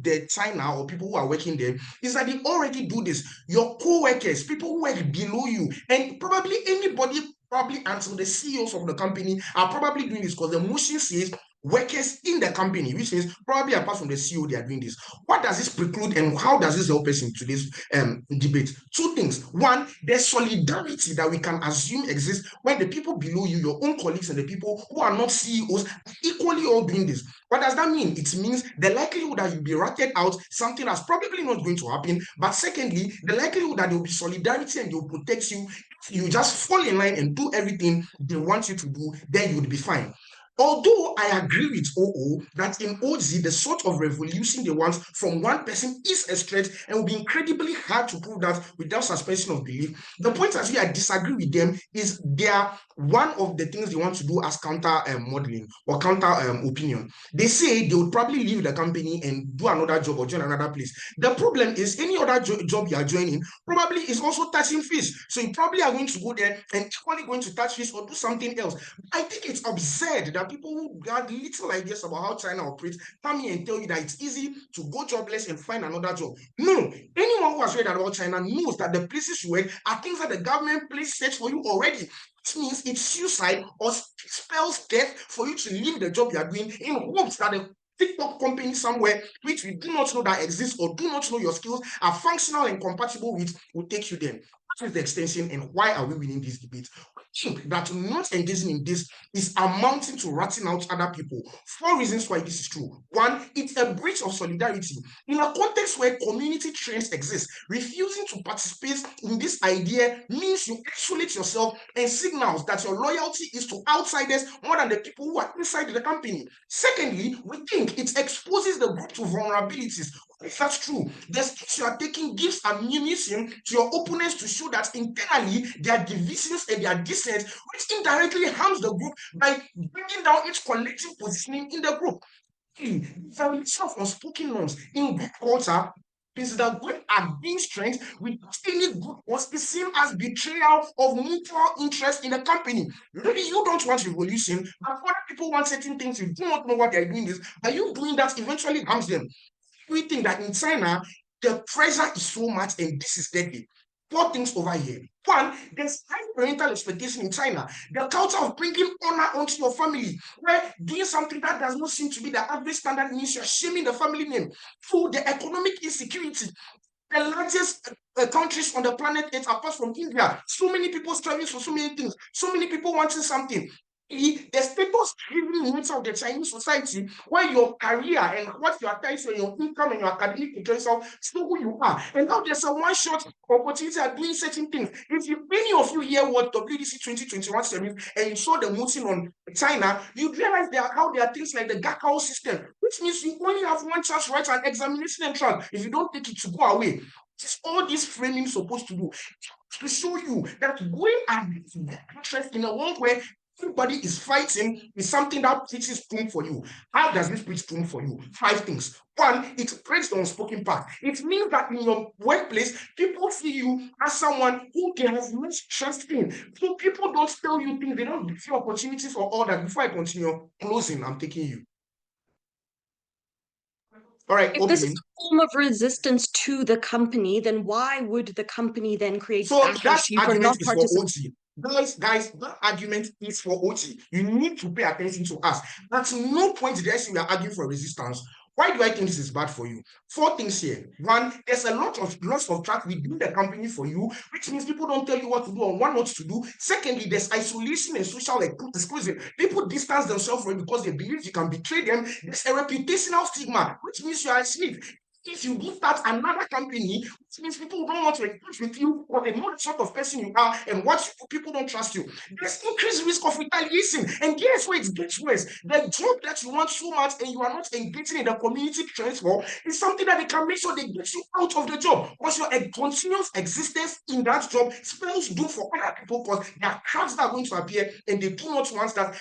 the China or people who are working there, is that they already do this. Your co-workers, people who work below you, and probably anybody, probably until the CEOs of the company are probably doing this because the motion says workers in the company, which means probably apart from the CEO, they are doing this. What does this preclude and how does this help us in today's debate? Two things. One, the solidarity that we can assume exists when the people below you, your own colleagues and the people who are not CEOs, are equally all doing this. What does that mean? It means the likelihood that you'll be ratted out, something that's probably not going to happen. But secondly, the likelihood that there will be solidarity and they'll protect you. If you just fall in line and do everything they want you to do, then you would be fine. Although I agree with OO that in OZ, the sort of revolution they want from one person is a stretch and will be incredibly hard to prove that without suspension of belief. The point as I disagree with them is they are one of the things they want to do as counter modeling or counter opinion. They say they would probably leave the company and do another job or join another place. The problem is any other job you are joining probably is also touching fish. So you probably are going to go there and equally going to touch fish or do something else. I think it's absurd that people who got little ideas about how China operates come here and tell you that it's easy to go jobless and find another job. No, anyone who has read about China knows that the places you work are things that the government place sets for you already. Which means it's suicide or spells death for you to leave the job you are doing in hopes that the TikTok company somewhere, which we do not know that exists or do not know your skills are functional and compatible with, will take you there. What is the extension and why are we winning this debate? I think that not engaging in this is amounting to ratting out other people. 4 reasons why this is true. One, it's a breach of solidarity. In a context where community trends exist, refusing to participate in this idea means you isolate yourself and signals that your loyalty is to outsiders more than the people who are inside the company. Secondly, we think it exposes the group to vulnerabilities. If that's true, the steps you are taking gives ammunition to your opponents to show that internally there are divisions and there are dissent, which indirectly harms the group by bringing down its collective positioning in the group. The violation of unspoken norms in group culture is that when against strength with any group was seen as betrayal of mutual interest in the company. Maybe you don't want revolution, but other people want certain things. You do not know what they're doing this, but you doing that eventually harms them. We think that in China, the pressure is so much and this is deadly. 4 things over here. One, there's high parental expectation in China. The culture of bringing honor onto your family, where doing something that does not seem to be the average standard means you're shaming the family name. 2, the economic insecurity. The largest countries on the planet, apart from India, so many people striving for so many things, so many people wanting something. the status-driven nature of the Chinese society, where your career and what you are tied to, your income and your academic potential, still who you are. And now there's a one-shot opportunity at doing certain things. If many of you hear what WDC 2021 service and you saw the meeting on China, you realize how there are things like the Gaokao system, which means you only have one chance to write an examination entrance. If you don't take it, to go away. It's all this framing supposed to do, to show you that going and interest in a world where everybody is fighting is something that preaches doom for you. How does this preach doom for you? 5 things. 1, it creates the unspoken part. It means that in your workplace, people see you as someone who they have much trust in. So people don't tell you things, they don't give you opportunities for all that. Before I continue closing, I'm taking you. All right, If this is a form of resistance to the company, then why would the company then create backlash to you for not participating? Guys, that argument is for OT. You need to pay attention to us. At no point did I say we are arguing for resistance. Why do I think this is bad for you? 4 things here. 1, there's a lot of loss of trust within the company for you, which means people don't tell you what to do or what not to do. Secondly, there's isolation and social exclusion. People distance themselves from you because they believe you can betray them. There's a reputational stigma, which means you are a slave. If you do start another company, which means people don't want to engage with you or they know the sort of person you are and what you do, people don't trust you. There's increased risk of retaliation. And guess where it gets worse? The job that you want so much and you are not engaging in the community transfer is something that they can make sure they get you out of the job. Because your continuous existence in that job spells doom for other people because there are crowds that are going to appear and they do not want that.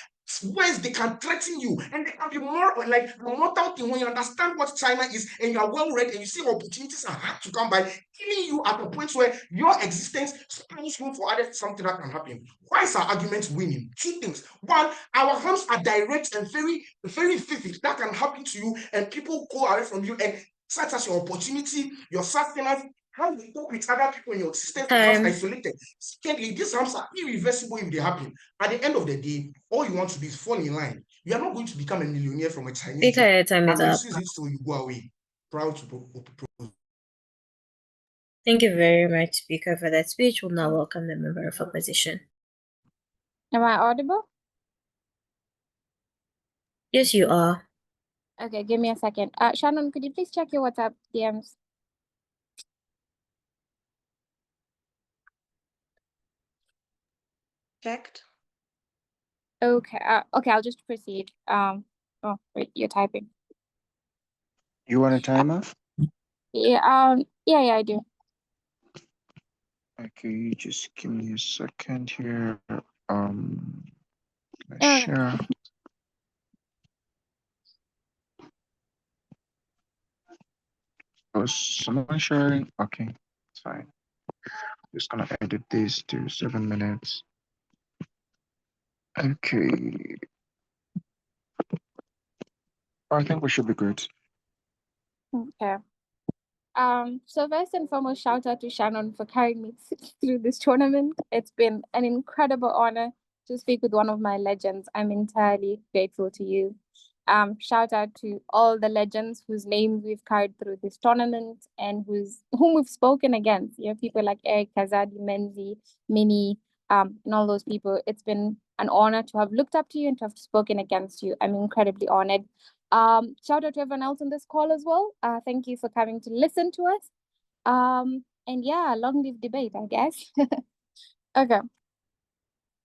Ways they can threaten you, and they can be more like a mortal thing when you understand what China is and you are well read and you see opportunities are hard to come by, killing you at a point where your existence spells room for others, something that can happen. Why is our argument winning? 2 things. 1, our harms are direct and very, very vivid. That can happen to you, and people go away from you, and such as your opportunity, your sustenance, how you talk with other people in your existence becomes isolated. Secondly, these harms are irreversible if they happen. At the end of the day, all you want to do is fall in line. You are not going to become a millionaire from a Chinese job. Time is up. So you go away. Proud to propose. Thank you very much, Speaker, for that speech. We'll now welcome the member of opposition. Am I audible? Yes, you are. Okay, give me a second. Shannon, could you please check your WhatsApp DMs? Checked. Okay. Okay, I'll just proceed. Oh, wait, you're typing. You want a timer? Yeah. Yeah, I do. Okay, just give me a second here. Okay. Share. Oh, someone sharing? Okay, it's fine. Just gonna edit this to 7 minutes. Okay. I think we should be good. Okay. So first and foremost, shout out to Shannon for carrying me through this tournament. It's been an incredible honor to speak with one of my legends. I'm entirely grateful to you. Shout out to all the legends whose names we've carried through this tournament and whom we've spoken against. You know, people like Eric, Kazadi, Menzi, Minnie, and all those people. It's been an honor to have looked up to you and to have spoken against you. I'm incredibly honored. Shout out to everyone else on this call as well. Thank you for coming to listen to us. And yeah, long live debate, I guess. Okay.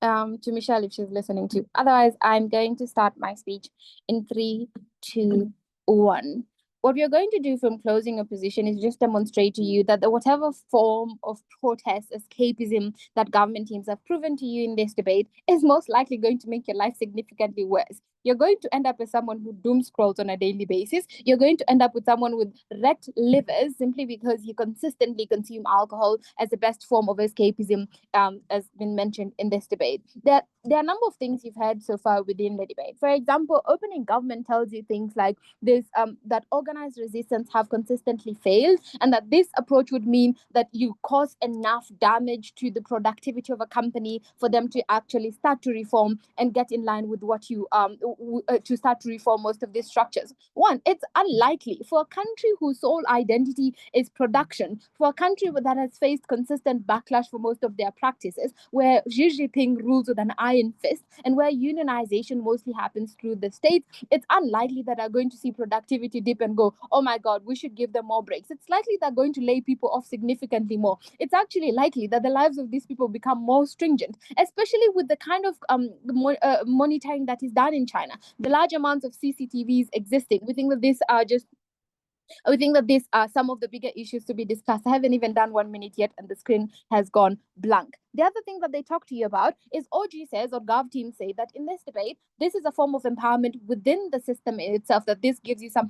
To Michelle, if she's listening too. Otherwise, I'm going to start my speech in 3, 2, 1. What we are going to do from closing opposition is just demonstrate to you that whatever form of protest, escapism that government teams have proven to you in this debate is most likely going to make your life significantly worse. You're going to end up with someone who doom scrolls on a daily basis. You're going to end up with someone with wrecked livers simply because you consistently consume alcohol as the best form of escapism, as been mentioned in this debate. There are a number of things you've heard so far within the debate. For example, opening government tells you things like this, that organized resistance have consistently failed, and that this approach would mean that you cause enough damage to the productivity of a company for them to actually start to reform and get in line with what you to start to reform most of these structures. One, it's unlikely for a country whose sole identity is production, for a country that has faced consistent backlash for most of their practices, where Xi Jinping rules with an iron fist, and where unionization mostly happens through the state. It's unlikely that are going to see productivity dip and go, oh my God, we should give them more breaks. It's likely they're going to lay people off significantly more. It's actually likely that the lives of these people become more stringent, especially with the kind of monitoring that is done in China. The large amounts of CCTVs existing. We think that these are some of the bigger issues to be discussed. I haven't even done 1 minute yet and the screen has gone blank. The other thing that they talk to you about is OG says, or Gov team say, that in this debate, this is a form of empowerment within the system itself, that this gives you some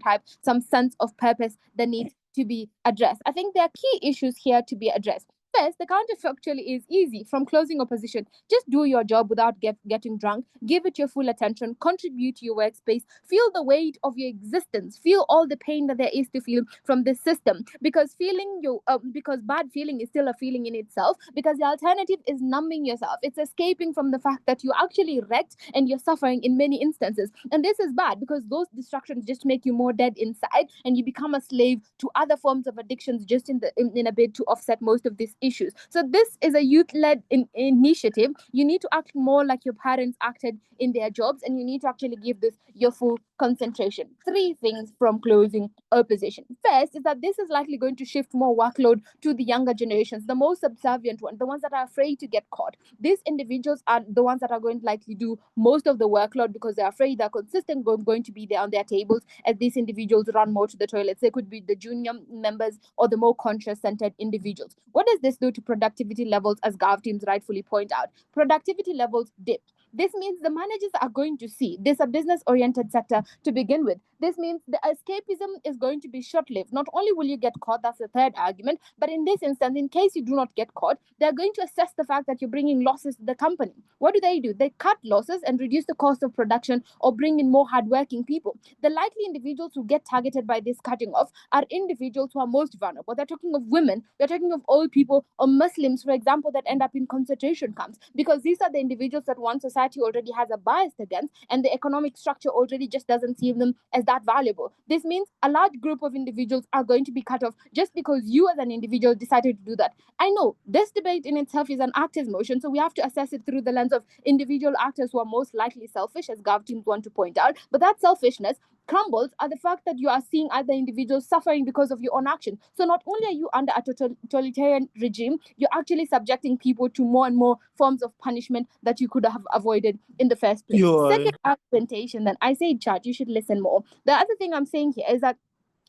sense of purpose that needs to be addressed. I think there are key issues here to be addressed. First, the counterfactual is easy. From closing opposition, just do your job without getting drunk, give it your full attention, contribute to your workspace, feel the weight of your existence, feel all the pain that there is to feel from this system, because bad feeling is still a feeling in itself, because the alternative is numbing yourself. It's escaping from the fact that you actually wrecked and you're suffering in many instances. And this is bad because those distractions just make you more dead inside, and you become a slave to other forms of addictions just in a bid to offset most of these issues. So this is a youth-led initiative. You need to act more like your parents acted in their jobs, and you need to actually give this your full concentration. 3 things from closing opposition. First is that this is likely going to shift more workload to the younger generations, the most subservient ones, the ones that are afraid to get caught. These individuals are the ones that are going to likely do most of the workload because they're afraid they're consistent going to be there on their tables as these individuals run more to the toilets. They could be the junior members or the more conscious-centered individuals. What does this do to productivity levels, as Gov teams rightfully point out? Productivity levels dipped. This means the managers are going to see this a business-oriented sector to begin with. This means the escapism is going to be short-lived. Not only will you get caught, that's the third argument, but in this instance, in case you do not get caught, they're going to assess the fact that you're bringing losses to the company. What do? They cut losses and reduce the cost of production or bring in more hardworking people. The likely individuals who get targeted by this cutting off are individuals who are most vulnerable. They're talking of women, they're talking of old people or Muslims, for example, that end up in concentration camps, because these are the individuals that one society already has a bias against, and the economic structure already just doesn't see them as that valuable. This means a large group of individuals are going to be cut off just because you as an individual decided to do that. I know this debate in itself is an actor's motion, so we have to assess it through the lens of individual actors who are most likely selfish, as Gov teams want to point out. But that selfishness crumbles at the fact that you are seeing other individuals suffering because of your own action. So not only are you under a totalitarian regime, you're actually subjecting people to more and more forms of punishment that you could have avoided in the first place. Second argumentation, then I say, Chad, you should listen more. The other thing I'm saying here is that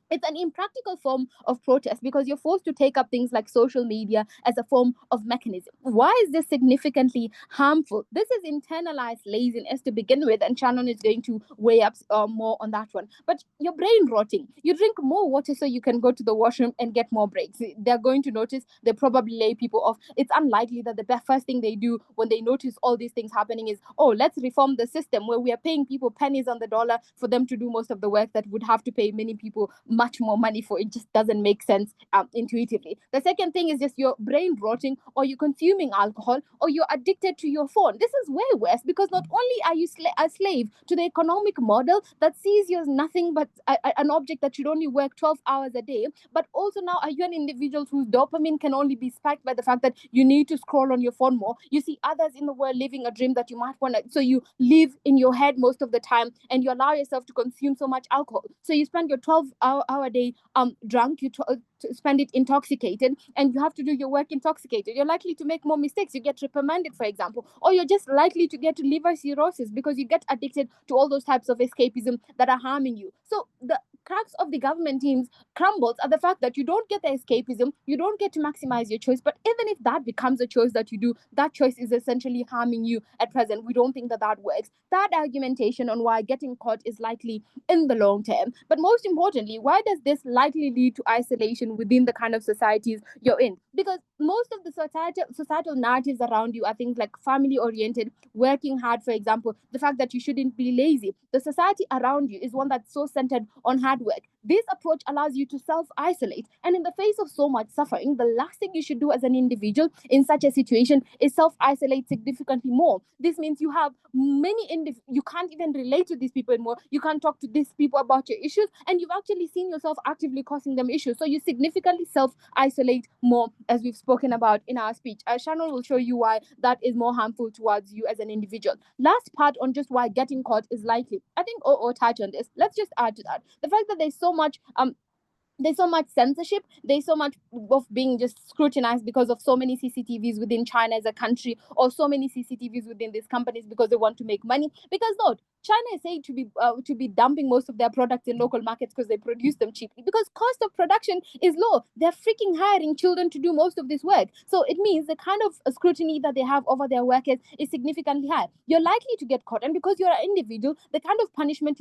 it's an impractical form of protest because you're forced to take up things like social media as a form of mechanism. Why is this significantly harmful? This is internalized laziness to begin with, and Shannon is going to weigh up more on that one. But your brain rotting. You drink more water so you can go to the washroom and get more breaks. They're going to notice. They probably lay people off. It's unlikely that the first thing they do when they notice all these things happening is, oh, let's reform the system where we are paying people pennies on the dollar for them to do most of the work that would have to pay many people much more money for. It just doesn't make sense intuitively. The second thing is just your brain rotting, or you're consuming alcohol, or you're addicted to your phone. This is way worse because not only are you a slave to the economic model that sees you as nothing but an object that should only work 12 hours a day, but also now are you an individual whose dopamine can only be spiked by the fact that you need to scroll on your phone more. You see others in the world living a dream that you might want to, so you live in your head most of the time and you allow yourself to consume so much alcohol. So you spend your 12-hour day drunk, you spend it intoxicated, and you have to do your work intoxicated. You're likely to make more mistakes. You get reprimanded, for example, or you're just likely to get liver cirrhosis because you get addicted to all those types of escapism that are harming you. So the crux of the government teams crumbles at the fact that you don't get the escapism, you don't get to maximize your choice. But even if that becomes a choice that you do, that choice is essentially harming you at present. We don't think that that works. That argumentation on why getting caught is likely in the long term. But most importantly, why does this likely lead to isolation within the kind of societies you're in? Because most of the societal narratives around you are things like family oriented, working hard, for example, the fact that you shouldn't be lazy. The society around you is one that's so centered on hard hard work. This approach allows you to self-isolate, and in the face of so much suffering, the last thing you should do as an individual in such a situation is self-isolate significantly more. This means you have you can't even relate to these people anymore. You can't talk to these people about your issues, and you've actually seen yourself actively causing them issues. So you significantly self-isolate more, as we've spoken about in our speech. Shannon will show you why that is more harmful towards you as an individual. Last part on just why getting caught is likely. I think touch on this. Let's just add to that the fact that there's so much censorship, there's so much of being just scrutinized because of so many CCTVs within China as a country, or so many CCTVs within these companies because they want to make money. Because no, China is said to be dumping most of their products in local markets because they produce them cheaply, because cost of production is low. They're freaking hiring children to do most of this work. So it means the kind of scrutiny that they have over their workers is significantly high. You're likely to get caught, and because you're an individual, the kind of punishment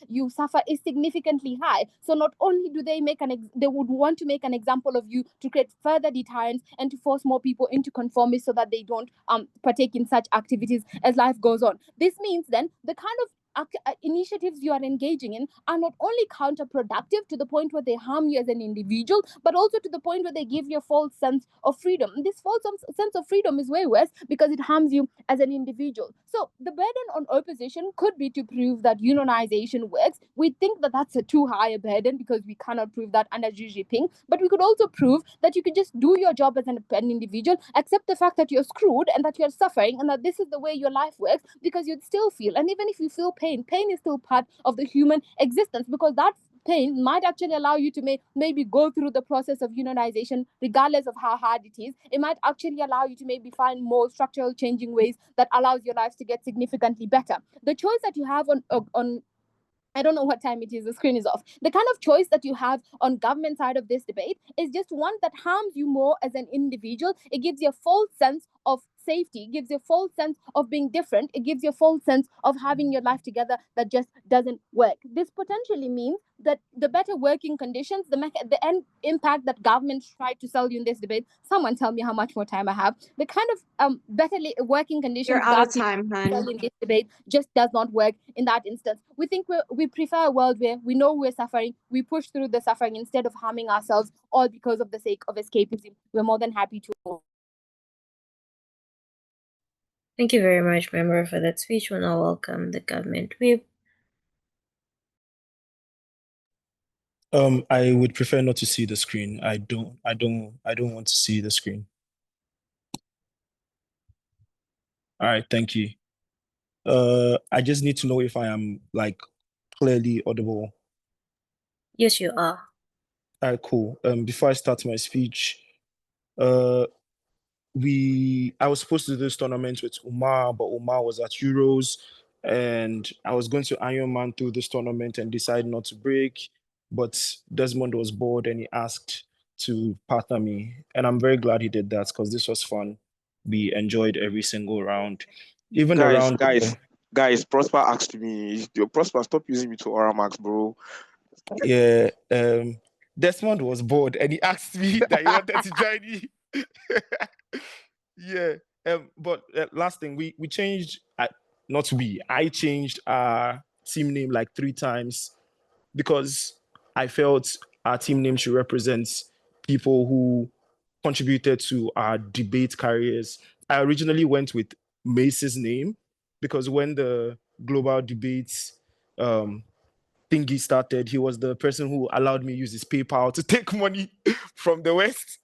you suffer is significantly high. So not only do they they would want to make an example of you to create further deterrence and to force more people into conformity so that they don't partake in such activities as life goes on. This means then the kind of initiatives you are engaging in are not only counterproductive to the point where they harm you as an individual, but also to the point where they give you a false sense of freedom. This false sense of freedom is way worse because it harms you as an individual. So the burden on opposition could be to prove that unionization works. We think that that's a too high a burden because we cannot prove that under Xi Jinping, but we could also prove that you could just do your job as an individual, accept the fact that you're screwed and that you're suffering and that this is the way your life works, because you'd still feel, and even if you feel pain is still part of the human existence, because that pain might actually allow you to maybe go through the process of unionization regardless of how hard it is. It might actually allow you to maybe find more structural changing ways that allows your lives to get significantly better. The choice that you have on I don't know what time it is, the screen is off. The kind of choice that you have on government side of this debate is just one that harms you more as an individual. It gives you a false sense of safety, it gives you a false sense of being different, it gives you a false sense of having your life together that just doesn't work. This potentially means that the better working conditions, the end impact that governments try to sell you in this debate, someone tell me how much more time I have, the kind of better working conditions You're out of time, hon. in this debate just does not work in that instance. We think we prefer a world where we know we're suffering, we push through the suffering instead of harming ourselves, all because of the sake of escapism. We're more than happy to. Thank you very much, member, for that speech. We'll now welcome the government whip. I would prefer not to see the screen. I don't want to see the screen. All right, thank you. I just need to know if I am like clearly audible. Yes, you are. All right, cool. Before I start my speech, I was supposed to do this tournament with Umar, but Umar was at Euros, and I was going to Ironman through this tournament and decided not to break, but Desmond was bored and he asked to partner me, and I'm very glad he did that because this was fun. We enjoyed every single round. Even guys, Prosper asked me, Prosper, stop using me to oral marks, bro. Yeah, Desmond was bored and he asked me that he wanted to join me. Yeah, but last thing, we changed, I changed our team name like 3 times because I felt our team name should represent people who contributed to our debate careers. I originally went with Mace's name because when the global debates thingy started, he was the person who allowed me use his PayPal to take money from the West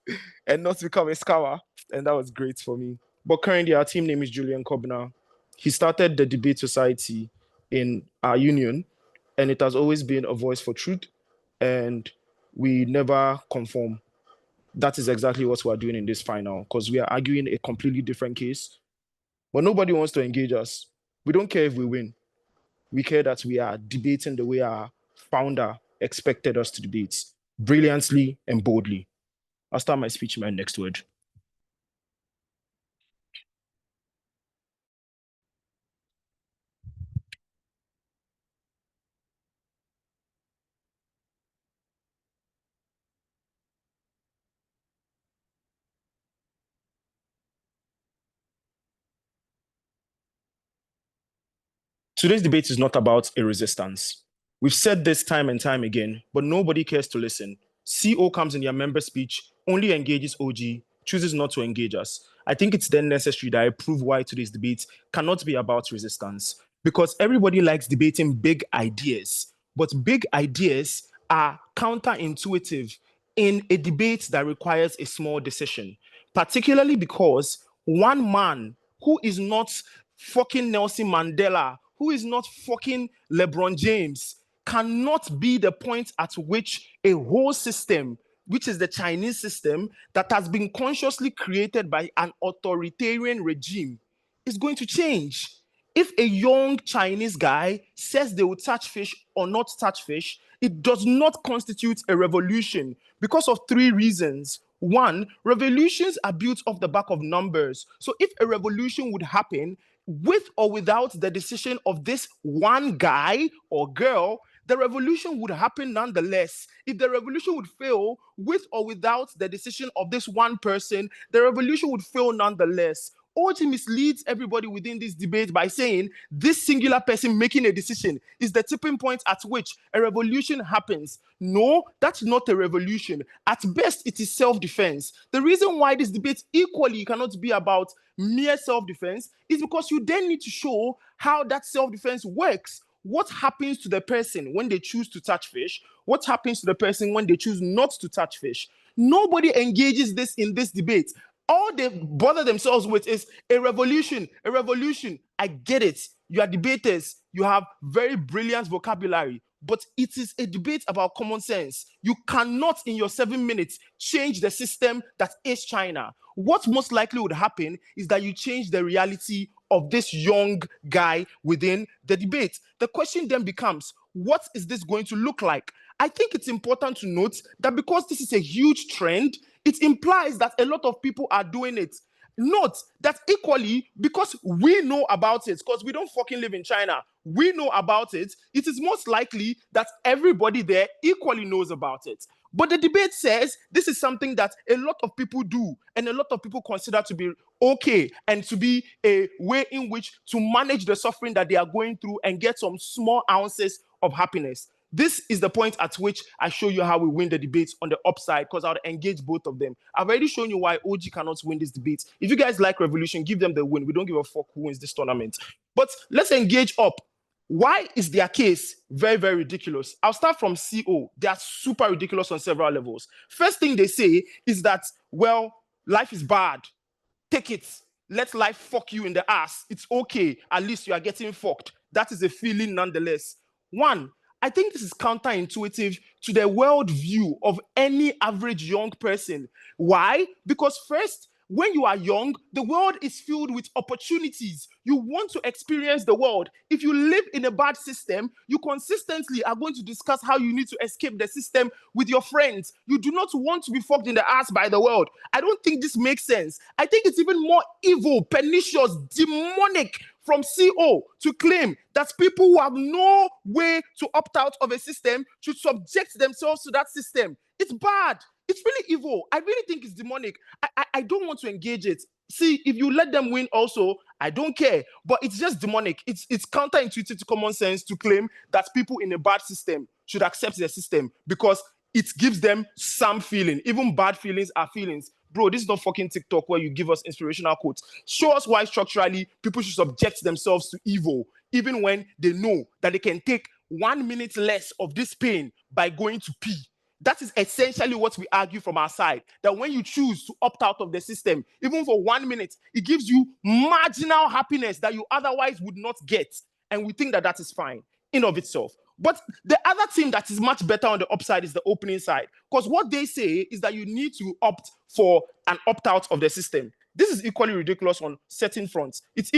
and not become a scammer. And that was great for me. But currently, our team name is Julian Kobner. He started the Debate Society in our union, and it has always been a voice for truth, and we never conform. That is exactly what we're doing in this final, because we are arguing a completely different case, but nobody wants to engage us. We don't care if we win. We care that we are debating the way our founder expected us to debate, brilliantly and boldly. I'll start my speech in my next word. Today's debate is not about a resistance. We've said this time and time again, but nobody cares to listen. CO comes in your member speech, only engages OG, chooses not to engage us. I think it's then necessary that I prove why today's debate cannot be about resistance, because everybody likes debating big ideas, but big ideas are counterintuitive in a debate that requires a small decision, particularly because one man who is not fucking Nelson Mandela, who is not fucking LeBron James, cannot be the point at which a whole system, which is the Chinese system that has been consciously created by an authoritarian regime, is going to change. If a young Chinese guy says they will touch fish or not touch fish, it does not constitute a revolution because of 3 reasons. One, revolutions are built off the back of numbers. So if a revolution would happen with or without the decision of this one guy or girl, the revolution would happen nonetheless. If the revolution would fail with or without the decision of this one person, the revolution would fail nonetheless. OG misleads everybody within this debate by saying this singular person making a decision is the tipping point at which a revolution happens. No, that's not a revolution. At best, it is self-defense. The reason why this debate equally cannot be about mere self-defense is because you then need to show how that self-defense works. What happens to the person when they choose to touch fish? What happens to the person when they choose not to touch fish? Nobody engages this in this debate. All they bother themselves with is a revolution, a revolution. I get it. You are debaters. You have very brilliant vocabulary, but it is a debate about common sense. You cannot, in your 7 minutes, change the system that is China. What most likely would happen is that you change the reality of this young guy within the debate. The question then becomes, what is this going to look like? I think it's important to note that because this is a huge trend, it implies that a lot of people are doing it. Note that equally, because we know about it, because we don't fucking live in China, we know about it, it is most likely that everybody there equally knows about it. But the debate says this is something that a lot of people do and a lot of people consider to be okay and to be a way in which to manage the suffering that they are going through and get some small ounces of happiness. This is the point at which I show you how we win the debates on the upside, because I'll engage both of them. I've already shown you why OG cannot win this debate. If you guys like revolution, give them the win. We don't give a fuck who wins this tournament. But let's engage up. Why is their case very, very ridiculous? I'll start from CO. They are super ridiculous on several levels. First thing they say is that, well, life is bad. Take it. Let life fuck you in the ass. It's okay. At least you are getting fucked. That is a feeling nonetheless. One, I think this is counterintuitive to the world view of any average young person. Why? Because first, when you are young, the world is filled with opportunities. You want to experience the world. If you live in a bad system, you consistently are going to discuss how you need to escape the system with your friends. You do not want to be fucked in the ass by the world. I don't think this makes sense. I think it's even more evil, pernicious, demonic from CO to claim that people who have no way to opt out of a system should subject themselves to that system. It's bad. It's really evil. I really think it's demonic. I don't want to engage it. See, if you let them win also, I don't care. But it's just demonic. It's counterintuitive to common sense to claim that people in a bad system should accept the system because it gives them some feeling. Even bad feelings are feelings. Bro, this is not fucking TikTok where you give us inspirational quotes. Show us why structurally people should subject themselves to evil, even when they know that they can take 1 minute less of this pain by going to pee. That is essentially what we argue from our side, that when you choose to opt out of the system, even for 1 minute, it gives you marginal happiness that you otherwise would not get. And we think that that is fine in of itself. But the other thing that is much better on the upside is the opening side. Because what they say is that you need to opt for an opt-out of the system. This is equally ridiculous on certain fronts. It's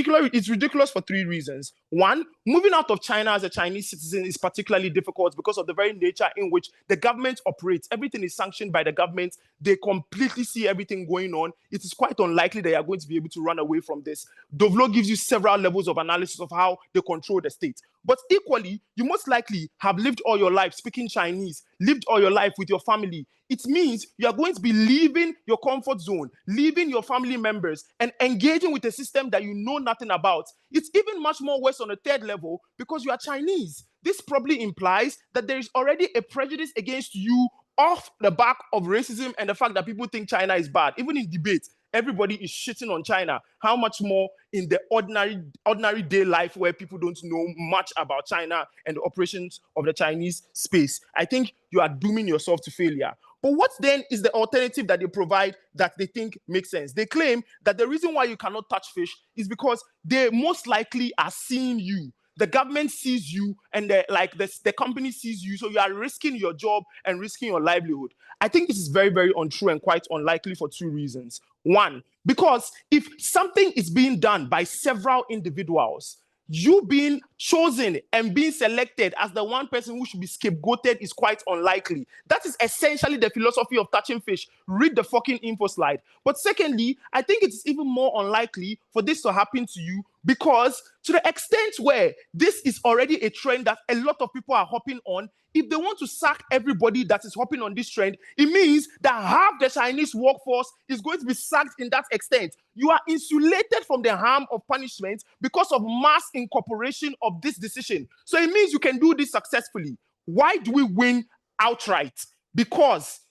ridiculous for 3 reasons. One, moving out of China as a Chinese citizen is particularly difficult because of the very nature in which the government operates. Everything is sanctioned by the government. They completely see everything going on. It is quite unlikely they are going to be able to run away from this. Dovlo gives you several levels of analysis of how they control the state. But equally, you most likely have lived all your life speaking Chinese, lived all your life with your family. It means you are going to be leaving your comfort zone, leaving your family members, and engaging with a system that you know nothing about. It's even much more worse on a 3rd level because you are Chinese. this probably implies that there is already a prejudice against you off the back of racism and the fact that people think China is bad. Even in debate, everybody is shitting on China. How much more in the ordinary day life where people don't know much about China and the operations of the Chinese space? I think you are dooming yourself to failure. But what then is the alternative that they provide that they think makes sense? They claim that the reason why you cannot touch fish is because they most likely are seeing you. The government sees you, and the company sees you, so you are risking your job and risking your livelihood. I think this is very, very untrue and quite unlikely for two reasons. One, because if something is being done by several individuals, you being chosen and being selected as the one person who should be scapegoated is quite unlikely. That is essentially the philosophy of touching fish. Read the fucking info slide. But secondly, I think it's even more unlikely for this to happen to you because to the extent where this is already a trend that a lot of people are hopping on, if they want to sack everybody that is hopping on this trend, it means that half the Chinese workforce is going to be sacked in that extent. You are insulated from the harm of punishment because of mass incorporation of this decision. So it means you can do this successfully. Why do we win outright? Because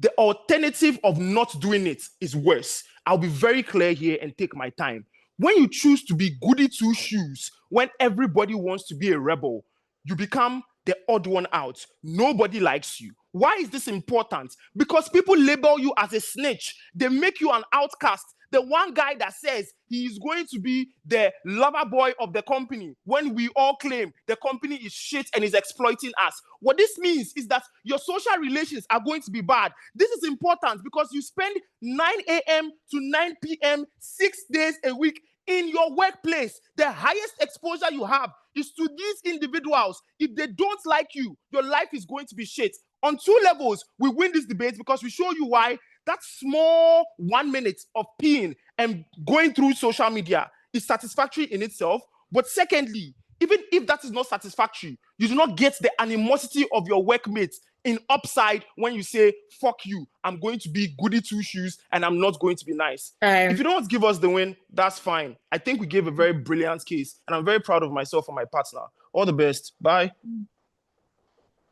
the alternative of not doing it is worse. I'll be very clear here and take my time. When you choose to be goody two shoes, when everybody wants to be a rebel, you become the odd one out. Nobody likes you. Why is this important? Because people label you as a snitch. They make you an outcast. The one guy that says he is going to be the lover boy of the company when we all claim the company is shit and is exploiting us. What this means is that your social relations are going to be bad. This is important because you spend 9 a.m. to 9 p.m. 6 days a week in your workplace. The highest exposure you have is to these individuals. If they don't like you, your life is going to be shit. On two levels, we win this debate because we show you why that small 1 minute of peeing and going through social media is satisfactory in itself. But secondly, even if that is not satisfactory, you do not get the animosity of your workmates in upside when you say, fuck you, I'm going to be goody two shoes and I'm not going to be nice. If you don't want to give us the win, that's fine. I think we gave a very brilliant case and I'm very proud of myself and my partner. All the best. Bye.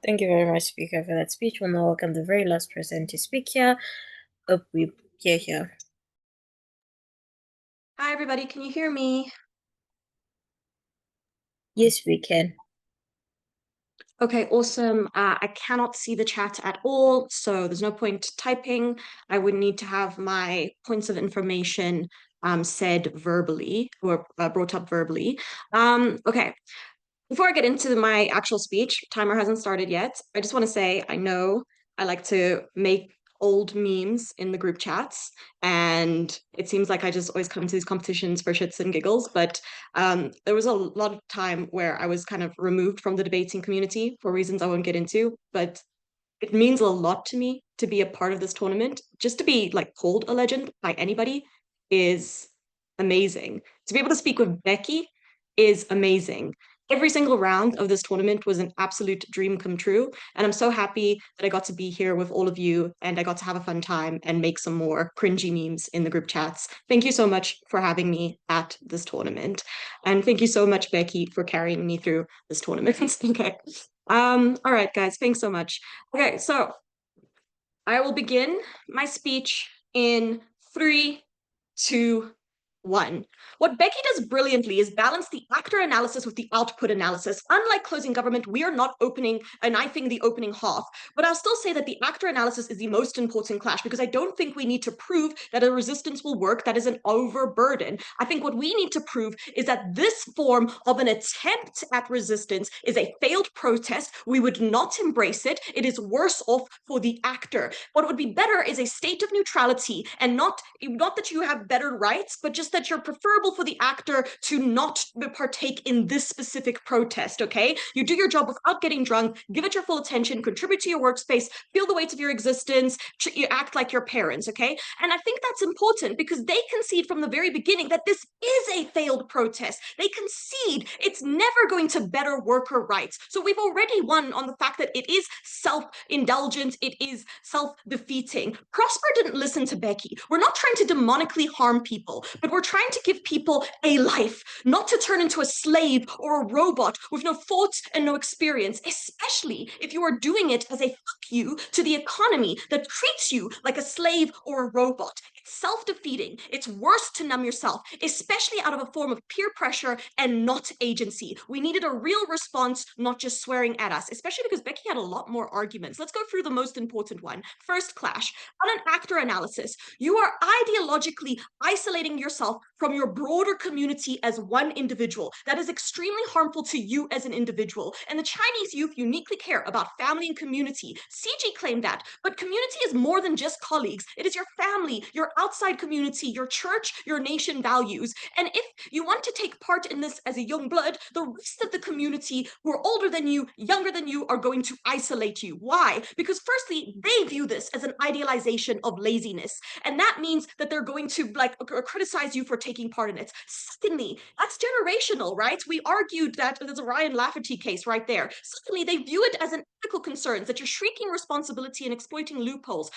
Thank you very much, Speaker, for that speech. We'll now welcome the very last person to speak here. We hear here. Hi, everybody. Can you hear me? Yes, we can. Okay, awesome. I cannot see the chat at all, so there's no point typing. I would need to have my points of information said verbally or brought up verbally. Okay. Before I get into my actual speech, timer hasn't started yet. I just want to say, I know I like to make old memes in the group chats, and it seems like I just always come to these competitions for shits and giggles, but there was a lot of time where I was kind of removed from the debating community for reasons I won't get into, but it means a lot to me to be a part of this tournament. Just to be like called a legend by anybody is amazing. To be able to speak with Becky is amazing. Every single round of this tournament was an absolute dream come true. And I'm so happy that I got to be here with all of you and I got to have a fun time and make some more cringy memes in the group chats. Thank you so much for having me at this tournament. And thank you so much, Becky, for carrying me through this tournament. Okay. All right, guys, thanks so much. Okay, so I will begin my speech in 3, 2, 1. What Becky does brilliantly is balance the actor analysis with the output analysis. Unlike closing government, we are not knifing the opening half, but I'll still say that the actor analysis is the most important clash because I don't think we need to prove that a resistance will work that is an overburden. I think what we need to prove is that this form of an attempt at resistance is a failed protest. We would not embrace it. It is worse off for the actor. What would be better is a state of neutrality and not that you have better rights, but just that you're preferable for the actor to not partake in this specific protest, okay? You do your job without getting drunk, give it your full attention, contribute to your workspace, feel the weight of your existence, you act like your parents, okay? And I think that's important because they concede from the very beginning that this is a failed protest. They concede it's never going to better worker rights. So we've already won on the fact that it is self-indulgent, it is self-defeating. Prosper didn't listen to Becky. We're not trying to demonically harm people, but we're trying to give people a life, not to turn into a slave or a robot with no thoughts and no experience, especially if you are doing it as a fuck you to the economy that treats you like a slave or a robot. It's self-defeating. It's worse to numb yourself, especially out of a form of peer pressure and not agency. We needed a real response, not just swearing at us, especially because Becky had a lot more arguments. Let's go through the most important one. First clash. On an actor analysis, you are ideologically isolating yourself from your broader community as one individual. That is extremely harmful to you as an individual. And the Chinese youth uniquely care about family and community. CG claimed that, but community is more than just colleagues. It is your family, your outside community, your church, your nation values. And if you want to take part in this as a young blood, the rest of the community who are older than you, younger than you, are going to isolate you. Why? Because firstly, they view this as an idealization of laziness. And that means that they're going to criticize you for taking part in it. Secondly, that's generational, right? We argued that there's a Ryan Lafferty case right there. Secondly, they view it as an ethical concern that you're shrinking responsibility and exploiting loopholes.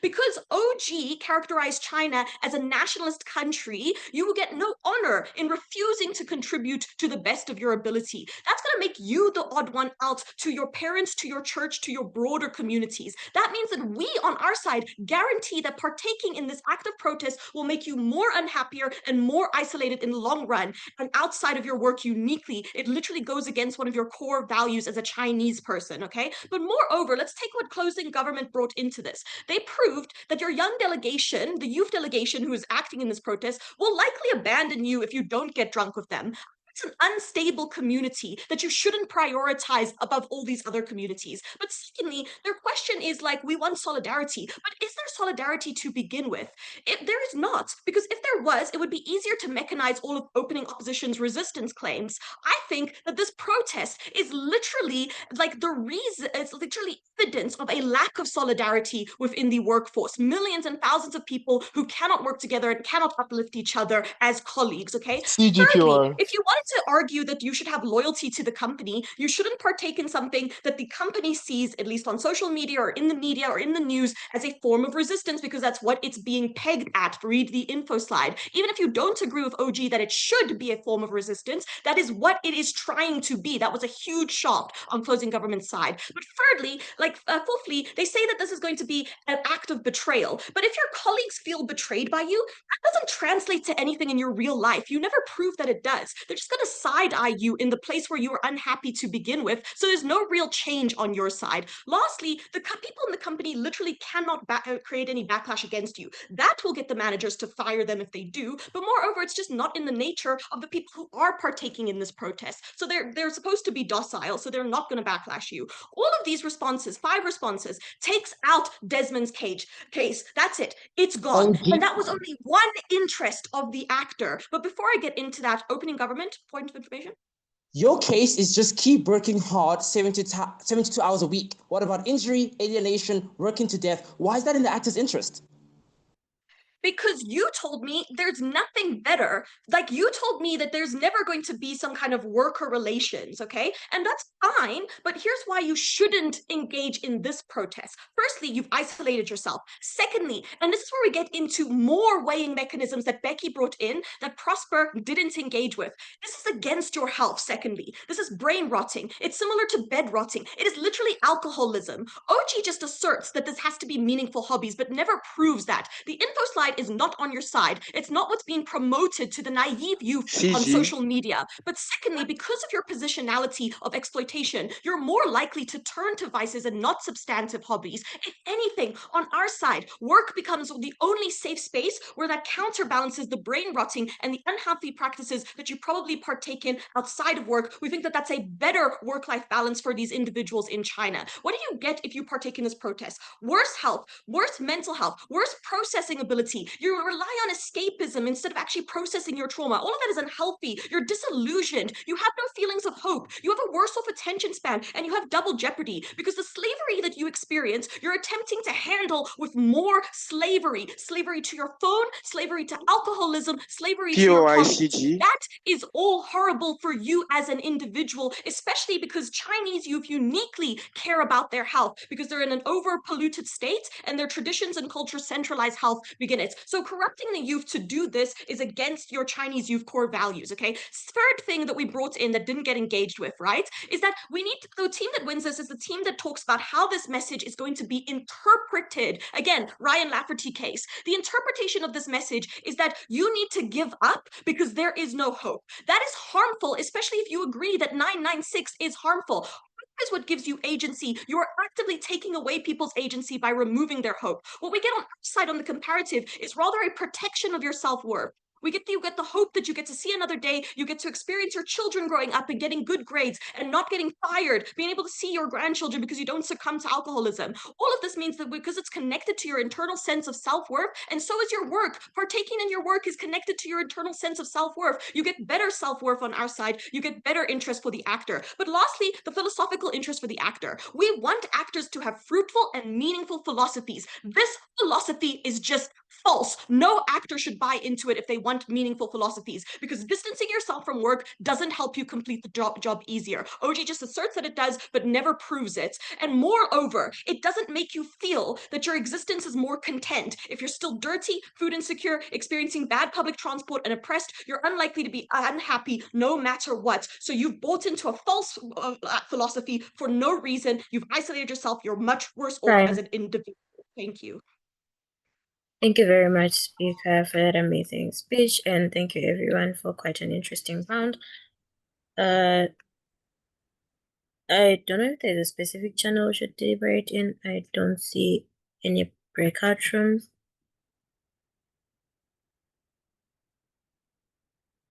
Because OG characterized China as a nationalist country, you will get no honor in refusing to contribute to the best of your ability. That's going to make you the odd one out to your parents, to your church, to your broader communities. That means that we on our side guarantee that partaking in this act of protest will make you more unhappier and more isolated in the long run and outside of your work uniquely. It literally goes against one of your core values as a Chinese person, okay? But moreover, let's take what closing government brought into this. They proved that your young delegation, the youth delegation who is acting in this protest, will likely abandon you if you don't get drunk with them. It's an unstable community that you shouldn't prioritize above all these other communities. But secondly, their question is like, we want solidarity, but is there solidarity to begin with? There is not, because if there was, it would be easier to mechanize all of opening opposition's resistance claims. I think that this protest is literally like the reason, it's literally evidence of a lack of solidarity within the workforce. Millions and thousands of people who cannot work together and cannot uplift each other as colleagues, okay? Thirdly, if you wanted to argue that you should have loyalty to the company, you shouldn't partake in something that the company sees, at least on social media or in the media or in the news, as a form of resistance, because that's what it's being pegged at. Read the info slide. Even if you don't agree with OG that it should be a form of resistance, that is what it is trying to be. That was a huge shock on closing government's side. But thirdly, fourthly, they say that this is going to be an act of betrayal. But if your colleagues feel betrayed by you, that doesn't translate to anything in your real life. You never prove that it does. They're just going to side-eye you in the place where you were unhappy to begin with, so there's no real change on your side. Lastly, the people in the company literally cannot create any backlash against you. That will get the managers to fire them if they do, but moreover, it's just not in the nature of the people who are partaking in this protest. So they're supposed to be docile, so they're not going to backlash you. All of these responses, 5 responses, takes out Desmond's case. That's it. It's gone. And that was only one interest of the actor. But before I get into that, opening government, point of information. Your case is just keep working hard 72 hours a week. What about injury, alienation, working to death? Why is that in the actor's interest? Because you told me there's nothing better. Like, you told me that there's never going to be some kind of worker relations, okay? And that's fine, but here's why you shouldn't engage in this protest. Firstly, you've isolated yourself. Secondly, and this is where we get into more weighing mechanisms that Becky brought in that Prosper didn't engage with. This is against your health, secondly. This is brain rotting. It's similar to bed rotting. It is literally alcoholism. OG just asserts that this has to be meaningful hobbies, but never proves that. The info slide is not on your side. It's not what's being promoted to the naive youth on social media. But secondly, because of your positionality of exploitation, you're more likely to turn to vices and not substantive hobbies. If anything, on our side, work becomes the only safe space where that counterbalances the brain rotting and the unhealthy practices that you probably partake in outside of work. We think that that's a better work-life balance for these individuals in China. What do you get if you partake in this protest? Worse health, worse mental health, worse processing ability. You rely on escapism instead of actually processing your trauma. All of that is unhealthy. You're disillusioned. You have no feelings of hope. You have a worse off attention span, and you have double jeopardy because the slavery that you experience, you're attempting to handle with more slavery. Slavery to your phone, slavery to alcoholism, slavery to your hobbies. That is all horrible for you as an individual, especially because Chinese youth uniquely care about their health because they're in an over-polluted state and their traditions and culture centralize health begin it. it. So corrupting the youth to do this is against your Chinese youth core values, okay? Third thing that we brought in that didn't get engaged with, right, is that we need the team that wins this is the team that talks about how this message is going to be interpreted. Again, Ryan Lafferty case. The interpretation of this message is that you need to give up because there is no hope. That is harmful, especially if you agree that 996 is harmful. Is what gives you agency. You are actively taking away people's agency by removing their hope. What we get on our side on the comparative is rather a protection of your self-worth. You get the hope that you get to see another day, you get to experience your children growing up and getting good grades and not getting fired, being able to see your grandchildren because you don't succumb to alcoholism. All of this means that because it's connected to your internal sense of self-worth, and so is your work. Partaking in your work is connected to your internal sense of self-worth. You get better self-worth on our side, you get better interest for the actor. But lastly, the philosophical interest for the actor. We want actors to have fruitful and meaningful philosophies. This philosophy is just false. No actor should buy into it if they want meaningful philosophies, because distancing yourself from work doesn't help you complete the job easier. OG just asserts that it does, but never proves it. And moreover, it doesn't make you feel that your existence is more content. If you're still dirty, food insecure, experiencing bad public transport, and oppressed, you're unlikely to be unhappy no matter what. So you've bought into a false philosophy for no reason. You've isolated yourself. You're much worse off as an individual. Thank you. Thank you very much, Speaker, for that amazing speech, and thank you everyone for quite an interesting round. I don't know if there's a specific channel we should deliberate in. I don't see any breakout rooms.